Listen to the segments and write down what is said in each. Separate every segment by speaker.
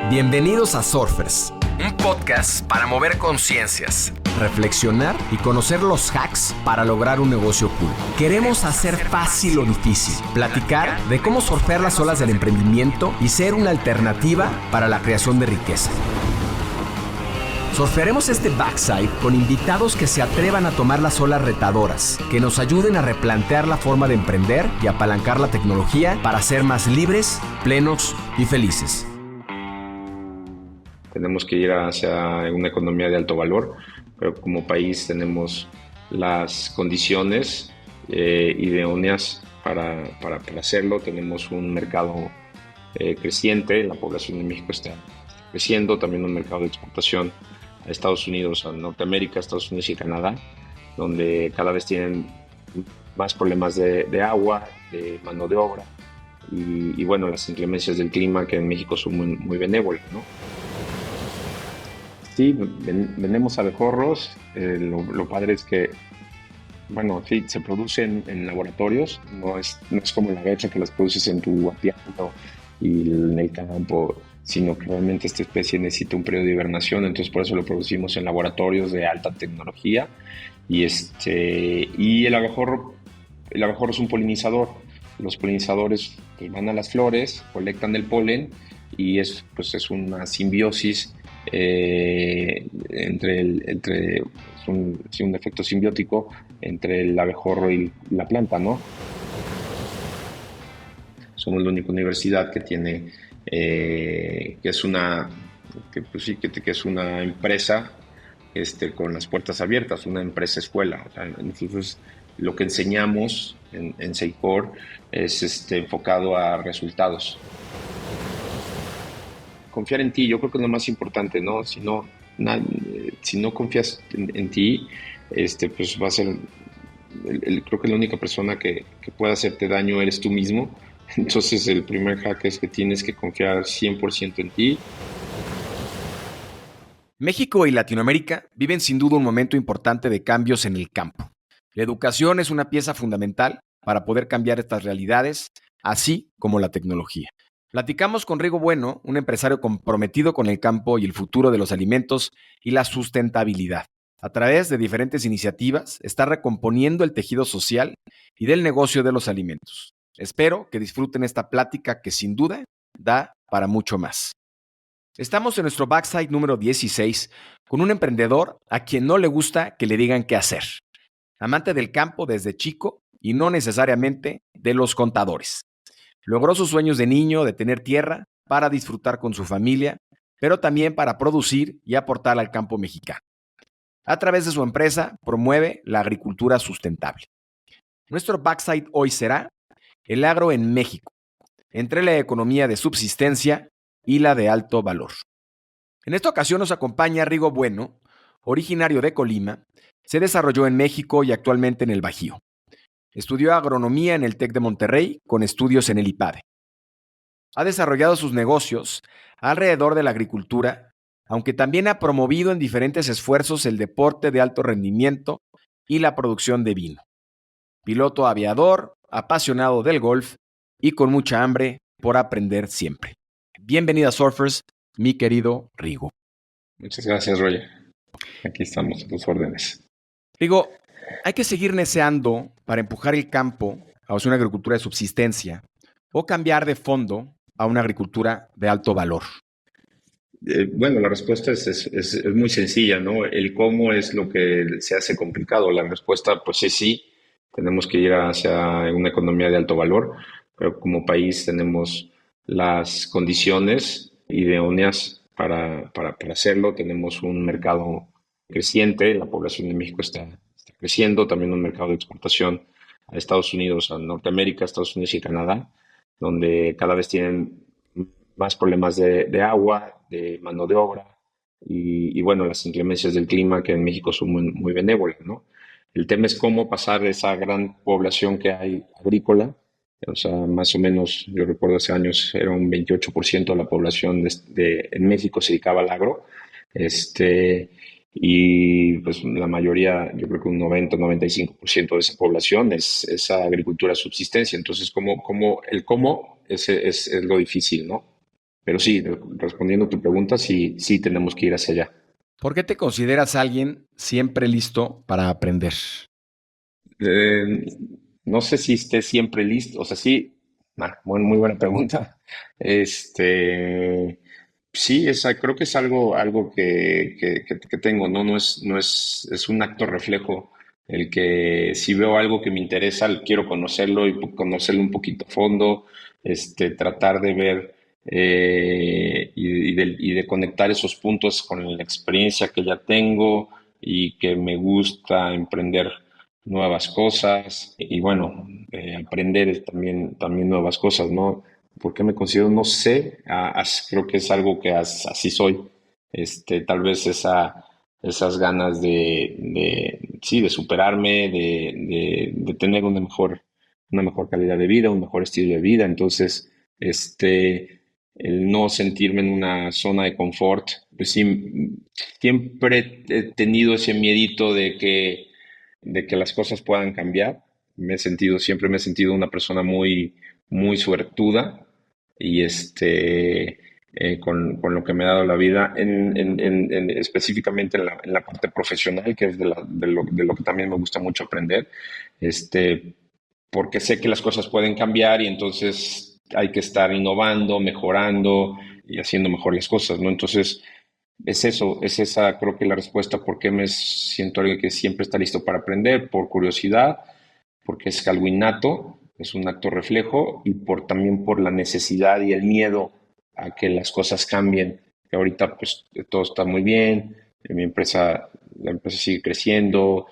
Speaker 1: Bienvenidos a Surfers, un podcast para mover conciencias, reflexionar y conocer los hacks para lograr un negocio cool. Queremos hacer fácil lo difícil, platicar de cómo surfear las olas del emprendimiento y ser una alternativa para la creación de riqueza. Surfearemos este backside con invitados que se atrevan a tomar las olas retadoras, que nos ayuden a replantear la forma de emprender y apalancar la tecnología para ser más libres, plenos y felices.
Speaker 2: Tenemos que ir hacia una economía de alto valor, pero como país tenemos las condiciones idóneas para hacerlo. Tenemos un mercado creciente, la población de México está creciendo, también un mercado de exportación a Estados Unidos, a Norteamérica, Estados Unidos y Canadá, donde cada vez tienen más problemas de agua, de mano de obra y bueno, las inclemencias del clima que en México son muy benévolas, ¿no? Sí, vendemos abejorros. Lo padre es que, bueno, sí, se producen en laboratorios, no es como la abeja que las produces en tu apiario y en el campo, sino que realmente esta especie necesita un periodo de hibernación, entonces por eso lo producimos en laboratorios de alta tecnología. Y el abejorro es un polinizador. Los polinizadores pues, van a las flores, colectan el polen y es una simbiosis entre un efecto simbiótico entre el abejorro y la planta, ¿no? Somos la única universidad que tiene que es una empresa con las puertas abiertas, una empresa escuela. O sea, nosotros lo que enseñamos en Seicor es enfocado a resultados. Confiar en ti, yo creo que es lo más importante, ¿no? Si no confías en ti, pues va a ser, creo que la única persona que puede hacerte daño eres tú mismo. Entonces el primer hack es que tienes que confiar 100% en ti.
Speaker 1: México y Latinoamérica viven sin duda un momento importante de cambios en el campo. La educación es una pieza fundamental para poder cambiar estas realidades, así como la tecnología. Platicamos con Rigo Bueno, un empresario comprometido con el campo y el futuro de los alimentos y la sustentabilidad. A través de diferentes iniciativas, está recomponiendo el tejido social y del negocio de los alimentos. Espero que disfruten esta plática que sin duda da para mucho más. Estamos en nuestro backside número 16 con un emprendedor a quien no le gusta que le digan qué hacer. Amante del campo desde chico y no necesariamente de los contadores. Logró sus sueños de niño de tener tierra para disfrutar con su familia, pero también para producir y aportar al campo mexicano. A través de su empresa promueve la agricultura sustentable. Nuestro backside hoy será el agro en México, entre la economía de subsistencia y la de alto valor. En esta ocasión nos acompaña Rigo Bueno, originario de Colima, se desarrolló en México y actualmente en el Bajío. Estudió agronomía en el TEC de Monterrey con estudios en el IPADE. Ha desarrollado sus negocios alrededor de la agricultura, aunque también ha promovido en diferentes esfuerzos el deporte de alto rendimiento y la producción de vino. Piloto aviador, apasionado del golf y con mucha hambre por aprender siempre. Bienvenido a Surfers, mi querido Rigo.
Speaker 2: Muchas gracias, Roger. Aquí estamos a tus órdenes.
Speaker 1: Rigo, hay que seguir neceando para empujar el campo hacia una agricultura de subsistencia o cambiar de fondo a una agricultura de alto valor.
Speaker 2: Bueno, la respuesta es muy sencilla, ¿no? El cómo es lo que se hace complicado. La respuesta, pues es sí, tenemos que ir hacia una economía de alto valor, pero como país tenemos las condiciones idóneas para hacerlo. Tenemos un mercado creciente, la población de México está creciendo, también un mercado de exportación a Estados Unidos, a Norteamérica, Estados Unidos y Canadá, donde cada vez tienen más problemas de agua, de mano de obra y bueno, las inclemencias del clima que en México son muy benévolas, ¿no? El tema es cómo pasar de esa gran población que hay agrícola, o sea, más o menos, yo recuerdo hace años era un 28% de la población en México se dedicaba al agro, y pues la mayoría, yo creo que un 90-95% de esa población es esa agricultura subsistencia. Entonces, ¿cómo es lo difícil, ¿no? Pero sí, respondiendo a tu pregunta, sí, sí tenemos que ir hacia allá.
Speaker 1: ¿Por qué te consideras alguien siempre listo para aprender?
Speaker 2: Eh, no sé si esté siempre listo, o sea, sí, muy buena pregunta. Este, sí, creo que es algo que tengo, ¿no? Es un acto reflejo el que si veo algo que me interesa, quiero conocerlo y conocerlo un poquito a fondo, tratar de ver y de conectar esos puntos con la experiencia que ya tengo y que me gusta emprender nuevas cosas y bueno, aprender también nuevas cosas, ¿no? ¿Por qué me considero? No sé, creo que es algo que así soy. Tal vez esas ganas sí, de superarme, de tener una mejor calidad de vida, un mejor estilo de vida. Entonces, el no sentirme en una zona de confort, pues sí, siempre he tenido ese miedito de que las cosas puedan cambiar. Siempre me he sentido una persona muy, muy suertuda y con lo que me ha dado la vida, específicamente en la parte profesional, que es de lo que también me gusta mucho aprender, porque sé que las cosas pueden cambiar y entonces hay que estar innovando, mejorando y haciendo mejor las cosas, ¿no? Entonces, es esa, creo que la respuesta por qué me siento alguien que siempre está listo para aprender, por curiosidad, porque es algo innato, es un acto reflejo y también por la necesidad y el miedo a que las cosas cambien. Que ahorita pues todo está muy bien, la empresa sigue creciendo,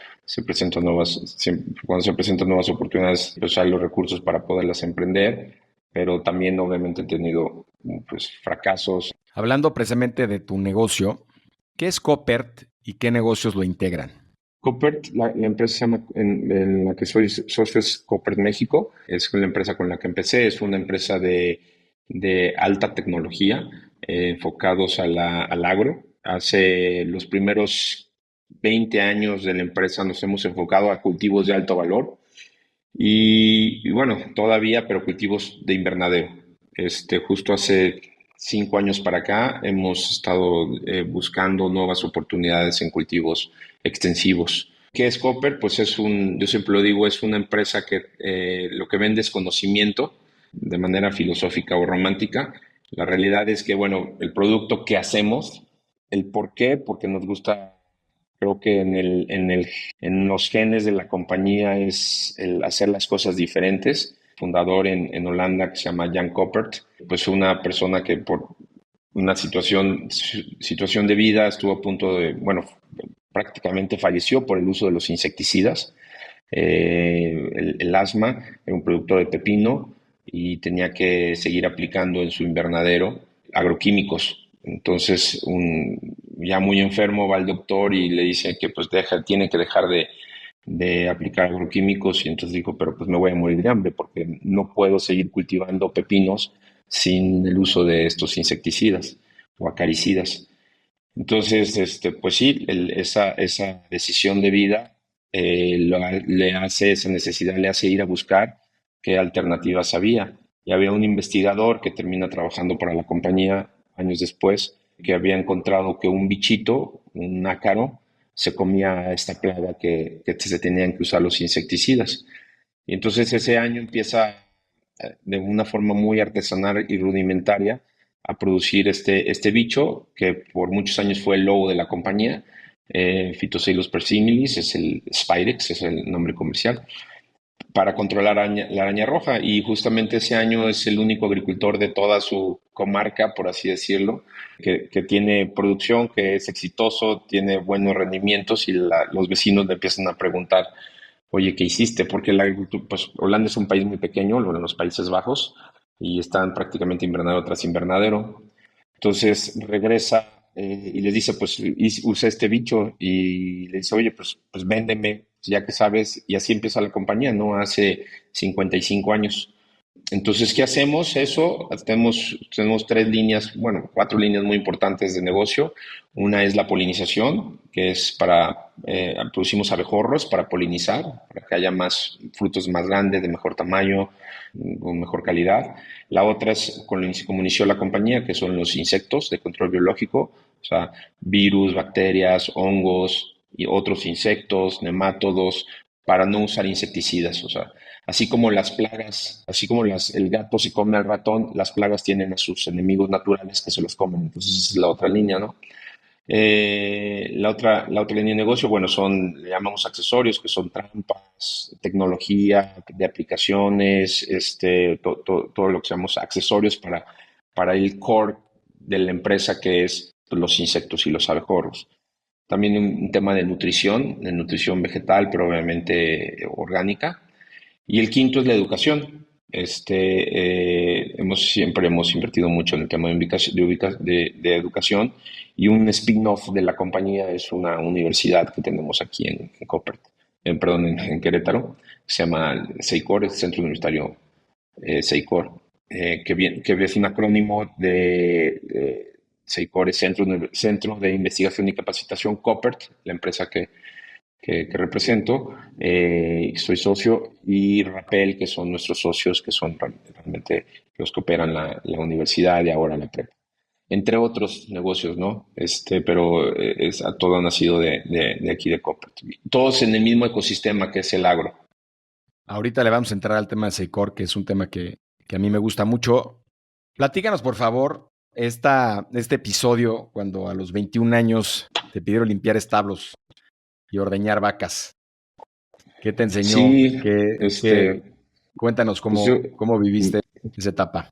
Speaker 2: cuando se presentan nuevas oportunidades, pues hay los recursos para poderlas emprender, pero también obviamente he tenido pues fracasos.
Speaker 1: Hablando precisamente de tu negocio, ¿qué es Copert y qué negocios lo integran?
Speaker 2: Copert, la empresa se llama, en la que soy socio es Copert México, es la empresa con la que empecé, es una empresa de alta tecnología, enfocados al agro. Hace los primeros 20 años de la empresa nos hemos enfocado a cultivos de alto valor y bueno, todavía, pero cultivos de invernadero. Justo hace 5 años para acá hemos estado buscando nuevas oportunidades en cultivos extensivos. ¿Qué es Copper? Pues yo siempre lo digo, es una empresa que lo que vende es conocimiento de manera filosófica o romántica. La realidad es que, bueno, el producto que hacemos, el por qué, porque nos gusta. Creo que en los genes de la compañía es el hacer las cosas diferentes. Fundador en Holanda que se llama Jan Koppert, pues una persona que por una situación de vida estuvo a punto bueno, prácticamente falleció por el uso de los insecticidas. El asma, era un productor de pepino y tenía que seguir aplicando en su invernadero agroquímicos. Entonces, ya muy enfermo va al doctor y le dice que pues tiene que dejar de aplicar agroquímicos y entonces dijo, pero pues me voy a morir de hambre porque no puedo seguir cultivando pepinos sin el uso de estos insecticidas o acaricidas. Entonces, pues sí, esa decisión de vida esa necesidad le hace ir a buscar qué alternativas había. Y había un investigador que termina trabajando para la compañía años después, que había encontrado que un bichito, un ácaro, se comía esta plaga que se tenían que usar los insecticidas. Y entonces ese año empieza de una forma muy artesanal y rudimentaria a producir este bicho que por muchos años fue el logo de la compañía. Phytoceylus persimilis es el Spirex, es el nombre comercial, para controlar la araña roja. Y justamente ese año es el único agricultor de toda su comarca, por así decirlo, que tiene producción, que es exitoso, tiene buenos rendimientos y los vecinos le empiezan a preguntar, oye, ¿qué hiciste? Porque pues Holanda es un país muy pequeño, los Países Bajos, y están prácticamente invernadero tras invernadero. Entonces regresa y les dice, pues usa este bicho y le dice, oye, pues véndeme, ya que sabes, y así empieza la compañía, ¿no? Hace 55 años. Entonces, ¿qué hacemos? Eso, tenemos tres líneas, bueno, cuatro líneas muy importantes de negocio. Una es la polinización, que es producimos abejorros para polinizar, para que haya más frutos más grandes, de mejor tamaño, con mejor calidad. La otra es, como inició la compañía, que son los insectos de control biológico, o sea, virus, bacterias, hongos y otros insectos, nemátodos, para no usar insecticidas, o sea, así como las plagas, así como el gato se come al ratón, las plagas tienen a sus enemigos naturales que se los comen. Entonces, esa es la otra línea, ¿no? La otra línea de negocio, bueno, le llamamos accesorios, que son trampas, tecnología de aplicaciones, todo lo que llamamos accesorios para el core de la empresa, que es los insectos y los abejorros. También un tema de nutrición vegetal, pero obviamente orgánica. Y el quinto es la educación. Siempre hemos invertido mucho en el tema de educación, y un spin-off de la compañía es una universidad que tenemos aquí en Coppert, perdón, en Querétaro, que se llama SEICOR, el Centro Universitario SEICOR, que es un acrónimo de SEICOR, es Centro de Investigación y Capacitación Coppert, la empresa que represento, soy socio, y Rappel, que son nuestros socios, que son realmente los que operan la universidad y ahora la prepa. Entre otros negocios, ¿no? Pero todo ha nacido de aquí de Coppert. Todos en el mismo ecosistema que es el agro.
Speaker 1: Ahorita le vamos a entrar al tema de Secor, que es un tema que a mí me gusta mucho. Platícanos, por favor, este episodio cuando a los 21 años te pidieron limpiar establos y ordeñar vacas. ¿Qué te enseñó?
Speaker 2: Sí,
Speaker 1: Cuéntanos
Speaker 2: pues yo,
Speaker 1: cómo viviste esa etapa.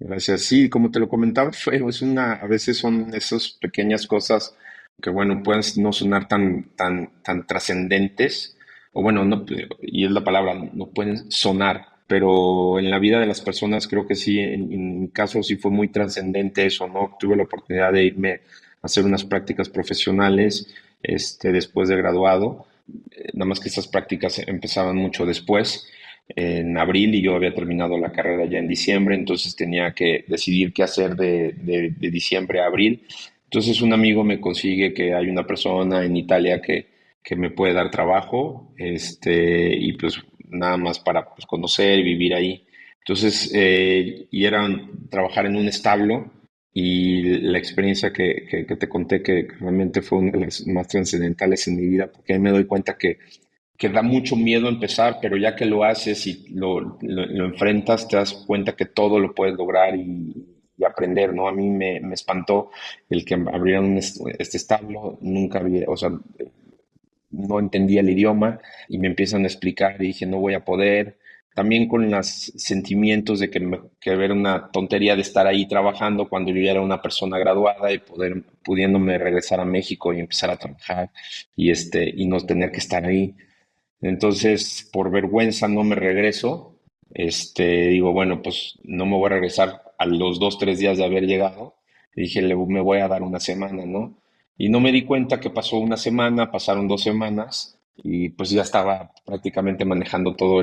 Speaker 2: gracias. Sí, como te lo comentaba, a veces son esas pequeñas cosas que, bueno, pueden no sonar tan trascendentes, o bueno, no, y es la palabra, no pueden sonar, pero en la vida de las personas creo que sí, en mi caso sí fue muy trascendente eso, ¿no? Tuve la oportunidad de irme a hacer unas prácticas profesionales, después de graduado, nada más que estas prácticas empezaban mucho después, en abril, y yo había terminado la carrera ya en diciembre, entonces tenía que decidir qué hacer de diciembre a abril. Entonces un amigo me consigue que hay una persona en Italia que me puede dar trabajo, y pues nada más para pues, conocer y vivir ahí. Entonces, y era trabajar en un establo, y la experiencia que te conté, que realmente fue una de las más trascendentales en mi vida, porque ahí me doy cuenta que da mucho miedo empezar, pero ya que lo haces y lo enfrentas, te das cuenta que todo lo puedes lograr y aprender, ¿no? A mí me espantó el que abrieran este establo, nunca había, o sea, no entendía el idioma, y me empiezan a explicar y dije, no voy a poder. También con los sentimientos de que era una tontería de estar ahí trabajando cuando yo ya era una persona graduada, y pudiéndome regresar a México y empezar a trabajar, y no tener que estar ahí. Entonces, por vergüenza no me regreso. Digo, bueno, pues no me voy a regresar a los 2, 3 días de haber llegado. Y dije, me voy a dar una semana, ¿no? Y no me di cuenta que pasó una semana, pasaron 2 semanas, y pues ya estaba prácticamente manejando todo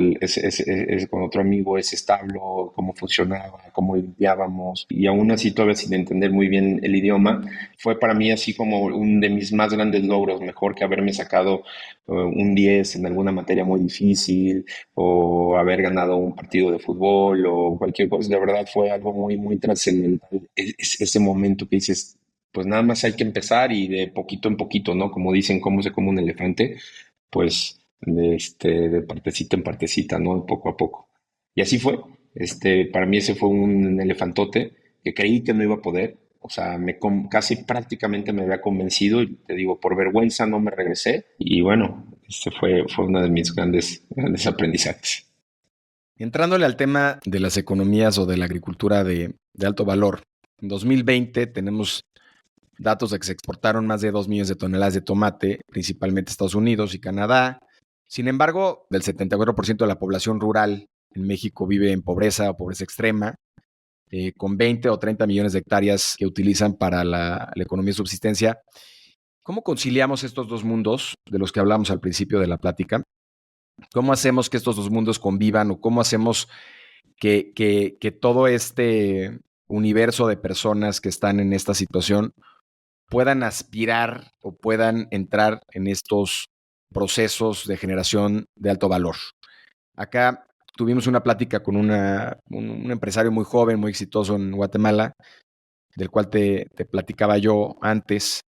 Speaker 2: con otro amigo ese establo, cómo funcionaba, cómo limpiábamos, y aún así todavía sin entender muy bien el idioma. Fue para mí así como un de mis más grandes logros, mejor que haberme sacado un 10 en alguna materia muy difícil, o haber ganado un partido de fútbol o cualquier cosa. De verdad fue algo muy, muy trascendental. Ese momento que dices, pues nada más hay que empezar, y de poquito en poquito, ¿no? Como dicen, cómo se come un elefante, pues de partecita en partecita, ¿no? Poco a poco. Y así fue. Para mí ese fue un elefantote que creí que no iba a poder. O sea, casi prácticamente me había convencido, y te digo, por vergüenza no me regresé. Y bueno, fue uno de mis grandes, grandes aprendizajes.
Speaker 1: Entrándole al tema de las economías o de la agricultura de alto valor, en 2020 tenemos datos de que se exportaron más de 2 millones de toneladas de tomate, principalmente a Estados Unidos y Canadá. Sin embargo, del 74% de la población rural en México vive en pobreza o pobreza extrema, con 20 o 30 millones de hectáreas que utilizan para la economía de subsistencia. ¿Cómo conciliamos estos dos mundos de los que hablamos al principio de la plática? ¿Cómo hacemos que estos dos mundos convivan, o cómo hacemos que todo este universo de personas que están en esta situación puedan aspirar o puedan entrar en estos procesos de generación de alto valor. Acá tuvimos una plática con un empresario muy joven, muy exitoso en Guatemala, del cual te platicaba yo antes,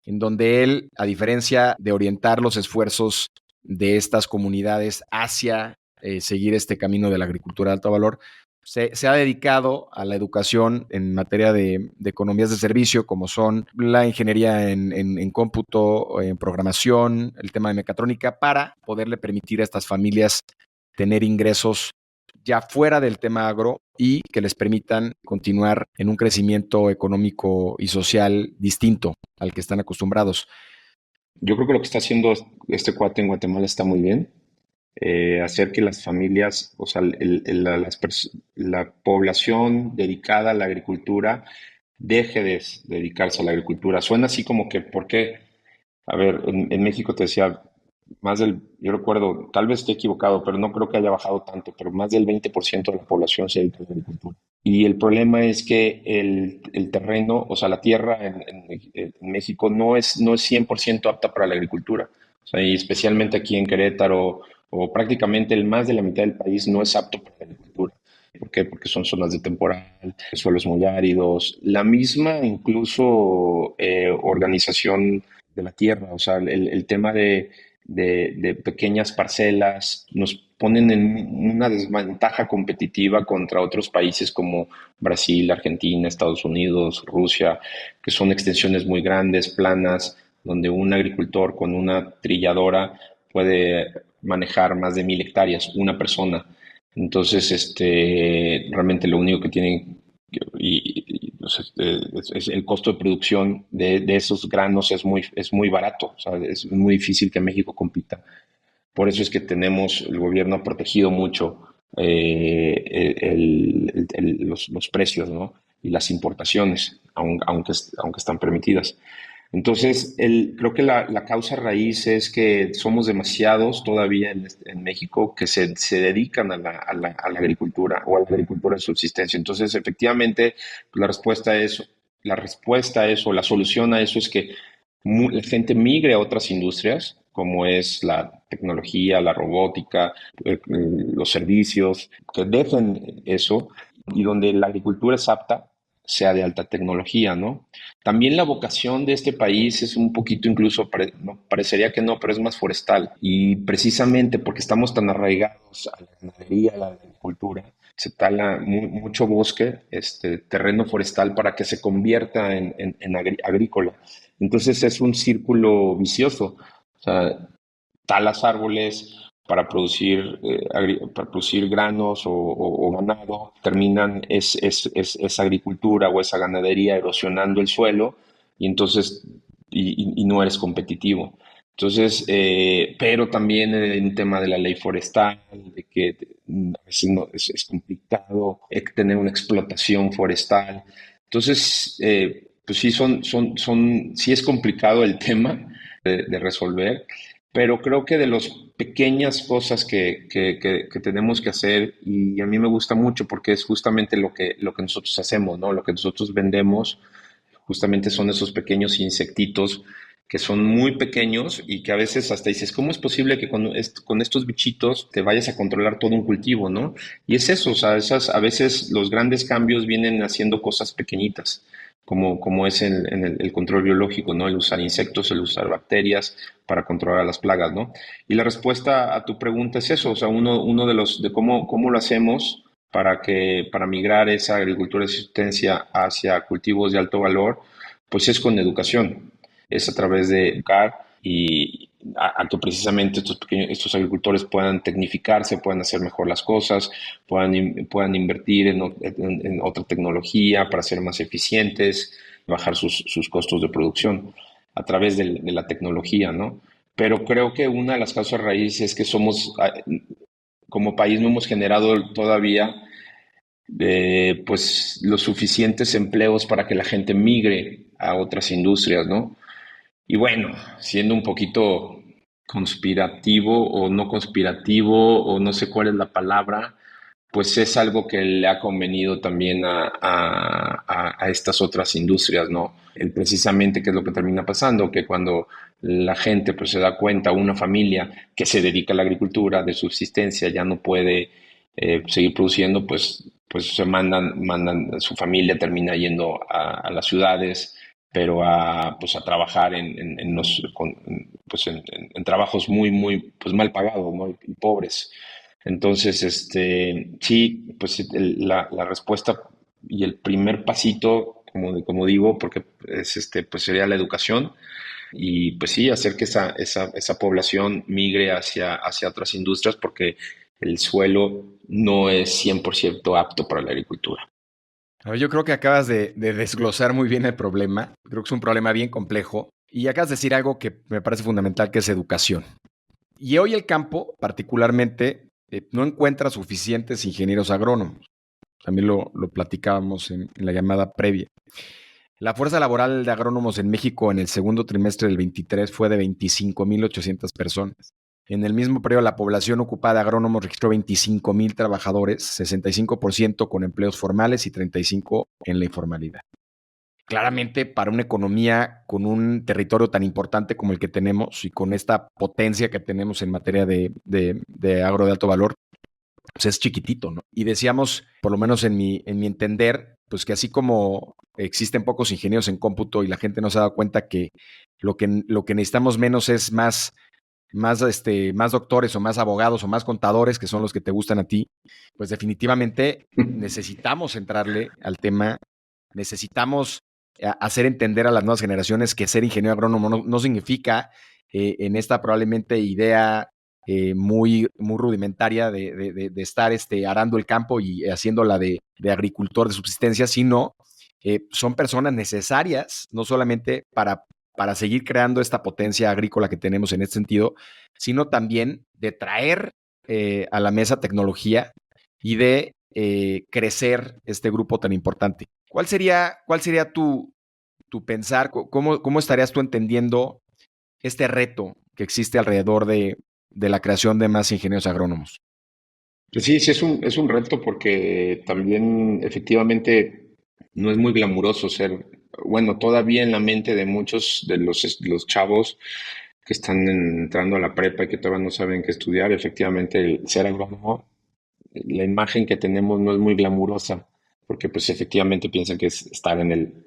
Speaker 1: en donde él, a diferencia de orientar los esfuerzos de estas comunidades hacia seguir este camino de la agricultura de alto valor, se ha dedicado a la educación en materia de economías de servicio, como son la ingeniería en cómputo, en programación, el tema de mecatrónica, para poderle permitir a estas familias tener ingresos ya fuera del tema agro y que les permitan continuar en un crecimiento económico y social distinto al que están acostumbrados.
Speaker 2: Yo creo que lo que está haciendo este cuate en Guatemala está muy bien. Hacer que las familias, o sea, la población dedicada a la agricultura deje de dedicarse a la agricultura. Suena así como que, ¿por qué? A ver, en México te decía, yo recuerdo, tal vez esté equivocado, pero no creo que haya bajado tanto, pero más del 20% de la población se dedica a la agricultura. Y el problema es que el terreno, o sea, la tierra en México no es 100% apta para la agricultura. O sea, y especialmente aquí en Querétaro, o prácticamente el más de la mitad del país no es apto para la agricultura. ¿Por qué? Porque son zonas de temporal, suelos muy áridos, la misma incluso organización de la tierra, o sea, el tema de pequeñas parcelas nos ponen en una desventaja competitiva contra otros países como Brasil, Argentina, Estados Unidos, Rusia, que son extensiones muy grandes, planas, donde un agricultor con una trilladora puede manejar más de 1,000 hectáreas, una persona. Entonces, realmente lo único que tienen pues, el costo de producción de esos granos es muy barato, o sea, es muy difícil que México compita. Por eso es que el gobierno ha protegido mucho los precios, ¿no? Y las importaciones, aunque están permitidas. Entonces, creo que la causa raíz es que somos demasiados todavía en México que se dedican a la agricultura o a la agricultura de subsistencia. Entonces, efectivamente, la respuesta a eso, la solución a eso es que la gente migre a otras industrias, como es la tecnología, la robótica, los servicios, que dejen eso y donde la agricultura es apta, sea de alta tecnología, ¿no? También la vocación de este país es un poquito incluso, no, parecería que no, pero es más forestal. Y precisamente porque estamos tan arraigados a la ganadería, a la agricultura, se tala mucho bosque, terreno forestal para que se convierta en agrícola. Entonces es un círculo vicioso. O sea, talas árboles para producir granos o ganado, terminan esa agricultura o esa ganadería erosionando el suelo y entonces y no eres competitivo. Entonces, pero también en tema de la ley forestal, de que a veces es complicado tener una explotación forestal. Entonces, pues sí, sí es complicado el tema de resolver, pero creo que de las pequeñas cosas que tenemos que hacer, y a mí me gusta mucho porque es justamente lo que nosotros hacemos, ¿no? Lo que nosotros vendemos, justamente son esos pequeños insectitos que son muy pequeños y que a veces hasta dices, ¿cómo es posible que con estos bichitos te vayas a controlar todo un cultivo, ¿no? Y es eso, o sea, a veces los grandes cambios vienen haciendo cosas pequeñitas, como es en el control biológico, ¿no? El usar insectos, el usar bacterias para controlar las plagas, ¿no? Y la respuesta a tu pregunta es eso, o sea, uno de cómo lo hacemos para migrar esa agricultura de subsistencia hacia cultivos de alto valor, pues es con educación, es a través de educar y a que precisamente estos agricultores puedan tecnificarse, puedan hacer mejor las cosas, puedan invertir en otra tecnología para ser más eficientes, bajar sus costos de producción a través de la tecnología, ¿no? Pero creo que una de las causas raíces es que como país no hemos generado todavía pues los suficientes empleos para que la gente migre a otras industrias, ¿no? Y bueno, siendo un poquito conspirativo o no conspirativo o no sé cuál es la palabra, pues es algo que le ha convenido también a estas otras industrias, ¿no? Precisamente, ¿qué es lo que termina pasando? Que cuando la gente pues se da cuenta, una familia que se dedica a la agricultura de subsistencia ya no puede seguir produciendo, pues se su familia termina yendo a las ciudades, pero pues a trabajar en trabajos muy pues mal pagados, ¿no? Y pobres. Entonces, sí, pues la respuesta y el primer pasito, como digo, porque pues sería la educación y pues sí, hacer que esa población migre hacia otras industrias porque el suelo no es 100% apto para la agricultura.
Speaker 1: A ver, yo creo que acabas de desglosar muy bien el problema. Creo que es un problema bien complejo. Y acabas de decir algo que me parece fundamental, que es educación. Y hoy el campo, particularmente, no encuentra suficientes ingenieros agrónomos. También lo platicábamos en la llamada previa. La fuerza laboral de agrónomos en México en el segundo trimestre del 23 fue de 25,800 personas. En el mismo periodo, la población ocupada de agrónomos registró 25,000 trabajadores, 65% con empleos formales y 35% en la informalidad. Claramente, para una economía con un territorio tan importante como el que tenemos y con esta potencia que tenemos en materia de agro de alto valor, pues es chiquitito, ¿no? Y decíamos, por lo menos en mi entender, pues que así como existen pocos ingenieros en cómputo y la gente no se ha dado cuenta que lo que necesitamos menos es más doctores o más abogados o más contadores, que son los que te gustan a ti, pues definitivamente necesitamos entrarle al tema, necesitamos hacer entender a las nuevas generaciones que ser ingeniero agrónomo no significa en esta probablemente idea muy rudimentaria de estar arando el campo y haciéndola de agricultor de subsistencia, sino son personas necesarias, no solamente para seguir creando esta potencia agrícola que tenemos en este sentido, sino también de traer a la mesa tecnología y de crecer este grupo tan importante. ¿Cuál sería tu pensar? ¿Cómo estarías tú entendiendo este reto que existe alrededor de la creación de más ingenieros agrónomos?
Speaker 2: Pues sí, sí es un reto porque también efectivamente no es muy glamuroso ser, bueno, todavía en la mente de muchos de los chavos que están entrando a la prepa y que todavía no saben qué estudiar, efectivamente el ser agrónomo, la imagen que tenemos no es muy glamurosa, porque pues efectivamente piensan que es estar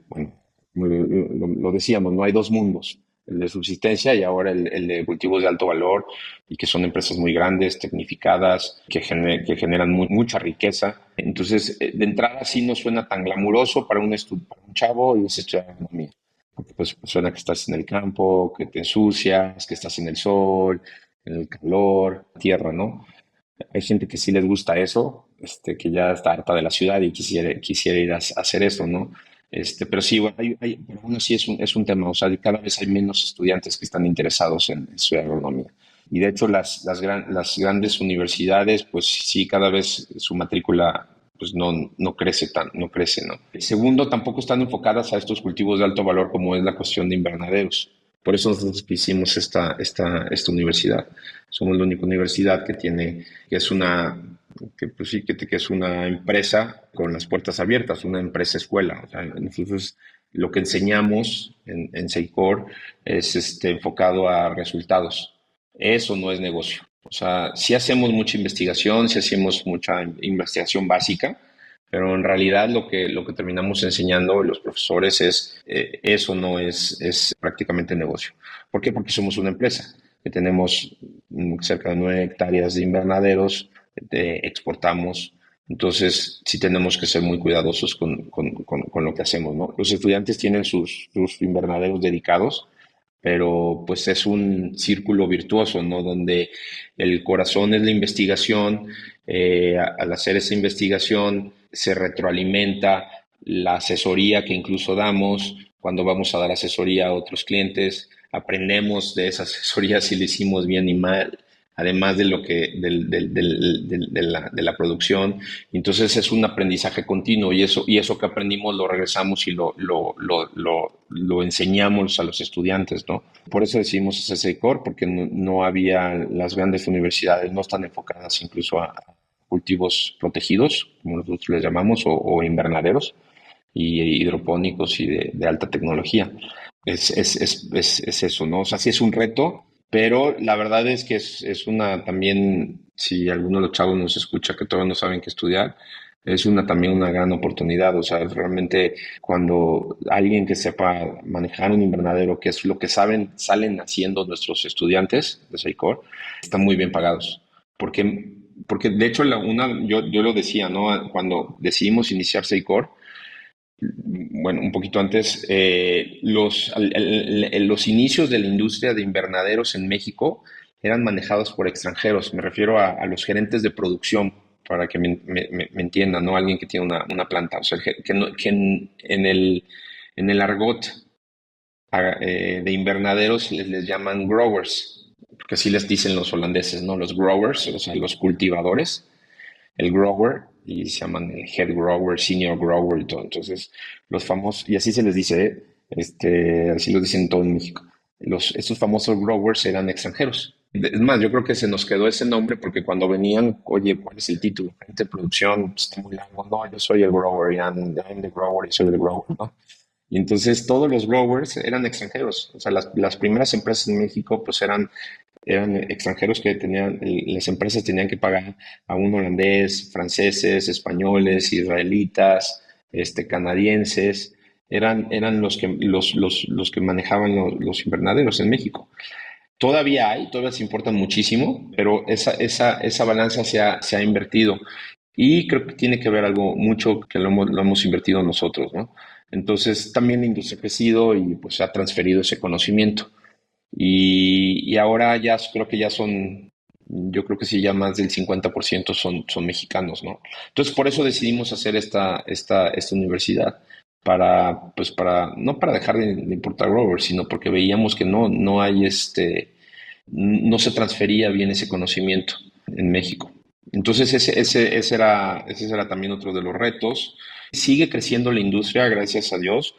Speaker 2: bueno, lo decíamos, no hay dos mundos, el de subsistencia y ahora el de cultivos de alto valor, y que son empresas muy grandes, tecnificadas, que generan mucha riqueza. Entonces, de entrada sí no suena tan glamuroso para un chavo y es estudiar economía. Porque pues suena que estás en el campo, que te ensucias, que estás en el sol, en el calor, tierra, ¿no? Hay gente que sí les gusta eso, que ya está harta de la ciudad y quisiera ir a hacer eso, ¿no? Pero sí, bueno, pero aún así es un tema, o sea, cada vez hay menos estudiantes que están interesados en estudiar agronomía. Y de hecho las grandes universidades, pues sí, cada vez su matrícula pues no crece, ¿no? Segundo, tampoco están enfocadas a estos cultivos de alto valor como es la cuestión de invernaderos. Por eso nosotros hicimos esta universidad. Somos la única universidad que es pues sí, que es una empresa con las puertas abiertas, una empresa escuela. O sea, nosotros lo que enseñamos en Seicor es enfocado a resultados. Eso no es negocio. O sea, sí hacemos mucha investigación, sí hacemos mucha investigación básica, pero en realidad lo que terminamos enseñando los profesores eso no es prácticamente negocio. ¿Por qué? Porque somos una empresa que tenemos cerca de 9 hectáreas de invernaderos, exportamos, entonces sí tenemos que ser muy cuidadosos con lo que hacemos, ¿no? Los estudiantes tienen sus invernaderos dedicados, pero pues es un círculo virtuoso, ¿no? Donde el corazón es la investigación, al hacer esa investigación se retroalimenta la asesoría que incluso damos, cuando vamos a dar asesoría a otros clientes, aprendemos de esa asesoría si le hicimos bien y mal, además de lo que de la producción. Entonces es un aprendizaje continuo y eso que aprendimos lo regresamos y lo enseñamos a los estudiantes, ¿no? Por eso decidimos hacer ese core, porque no había, las grandes universidades no están enfocadas incluso cultivos protegidos, como nosotros les llamamos, o invernaderos, y hidropónicos y de alta tecnología. Es eso, ¿no? O sea, sí es un reto, pero la verdad es que es una también, si alguno de los chavos nos escucha que todavía no saben qué estudiar, es una también una gran oportunidad. O sea, realmente cuando alguien que sepa manejar un invernadero, que es lo que salen haciendo nuestros estudiantes de SAICOR, están muy bien pagados. Porque de hecho, yo lo decía, ¿no? Cuando decidimos iniciar SAICOR, bueno, un poquito antes, los inicios de la industria de invernaderos en México eran manejados por extranjeros. Me refiero a los gerentes de producción, para que me entiendan, ¿no? Alguien que tiene una planta. O sea, que en el argot de invernaderos les llaman growers, porque así les dicen los holandeses, ¿no? Los growers, o sea, los cultivadores, el grower, y se llaman el head grower, senior grower y todo. Entonces, los famosos, y así se les dice, así lo dicen todo en México. Estos famosos growers eran extranjeros. Es más, yo creo que se nos quedó ese nombre porque cuando venían, oye, ¿cuál es el título? Gente de producción, está muy largo. No, yo soy el grower, y I'm the grower, y soy el grower, ¿no? Y entonces todos los growers eran extranjeros. O sea, las primeras empresas en México pues eran extranjeros que las empresas tenían que pagar a un holandés, franceses, españoles, israelitas, canadienses. Eran los que manejaban los invernaderos en México. Todavía se importan muchísimo, pero esa balanza se ha invertido. Y creo que tiene que ver algo mucho que lo hemos invertido nosotros, ¿no? Entonces, también la industria ha crecido y pues ha transferido ese conocimiento. Y ahora creo que yo creo que sí, ya más del 50% son mexicanos, ¿no? Entonces, por eso decidimos hacer esta universidad, no para dejar de importar growers, sino porque veíamos que no se transfería bien ese conocimiento en México. Entonces, ese era también otro de los retos. Sigue creciendo la industria, gracias a Dios.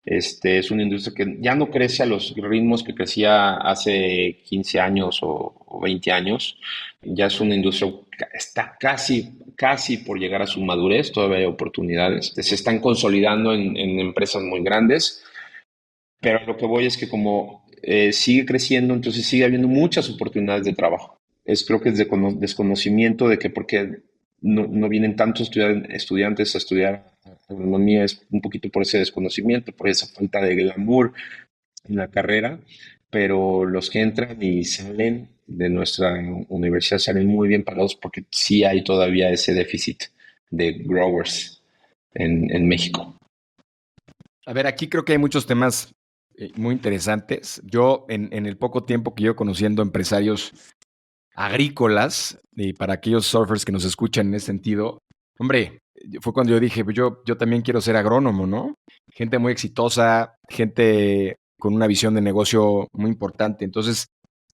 Speaker 2: Es una industria que ya no crece a los ritmos que crecía hace 15 años o 20 años. Ya es una industria que está casi por llegar a su madurez, todavía hay oportunidades. Se están consolidando en empresas muy grandes, pero lo que voy es que como sigue creciendo, entonces sigue habiendo muchas oportunidades de trabajo. Creo que es desconocimiento de que porque no vienen tantos estudiantes a estudiar agronomía, es un poquito por ese desconocimiento, por esa falta de glamour en la carrera, pero los que entran y salen de nuestra universidad salen muy bien pagados porque sí hay todavía ese déficit de growers en México.
Speaker 1: A ver, aquí creo que hay muchos temas muy interesantes. Yo, en el poco tiempo que yo conociendo empresarios agrícolas, y para aquellos surfers que nos escuchan en ese sentido, hombre, fue cuando yo dije, pues yo también quiero ser agrónomo, ¿no? Gente muy exitosa, gente con una visión de negocio muy importante. Entonces,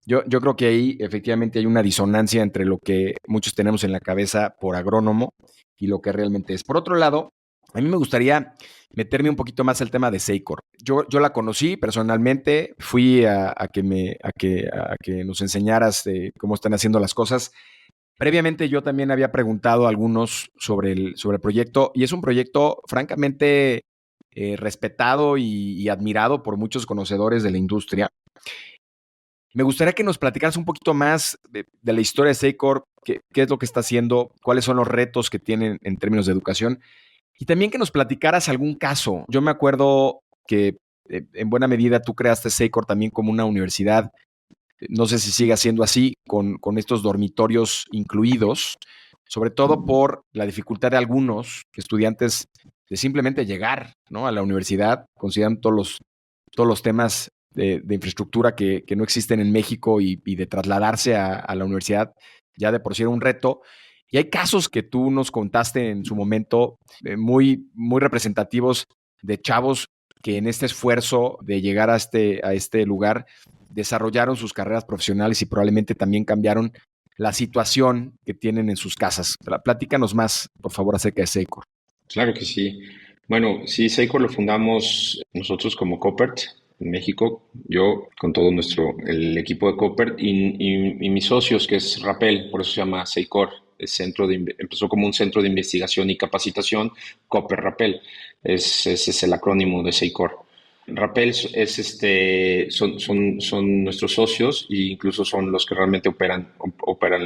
Speaker 1: yo creo que ahí efectivamente hay una disonancia entre lo que muchos tenemos en la cabeza por agrónomo y lo que realmente es. Por otro lado, a mí me gustaría meterme un poquito más al tema de Seicor. Yo la conocí personalmente, fui a que nos enseñaras de cómo están haciendo las cosas. Previamente yo también había preguntado a algunos sobre el proyecto y es un proyecto francamente respetado y admirado por muchos conocedores de la industria. Me gustaría que nos platicaras un poquito más de la historia de Seicor, qué es lo que está haciendo, cuáles son los retos que tienen en términos de educación y también que nos platicaras algún caso. Yo me acuerdo que en buena medida tú creaste Seicor también como una universidad. No sé si sigue siendo así, con estos dormitorios incluidos, sobre todo por la dificultad de algunos estudiantes de simplemente llegar, ¿no?, a la universidad, consideran todos los temas de infraestructura que no existen en México y de trasladarse a la universidad, ya de por sí era un reto. Y hay casos que tú nos contaste en su momento muy, muy representativos de chavos que en este esfuerzo de llegar a este lugar desarrollaron sus carreras profesionales y probablemente también cambiaron la situación que tienen en sus casas. Platícanos más, por favor, acerca de Seicor.
Speaker 2: Claro que sí. Bueno, sí, Seiko lo fundamos nosotros como Coppert en México, yo con todo el equipo de Coppert y mis socios, que es Rappel, por eso se llama Seicor. empezó como un centro de investigación y capacitación, Copper Rappel. Ese es el acrónimo de Seicor. Rappel son nuestros socios e incluso son los que realmente operan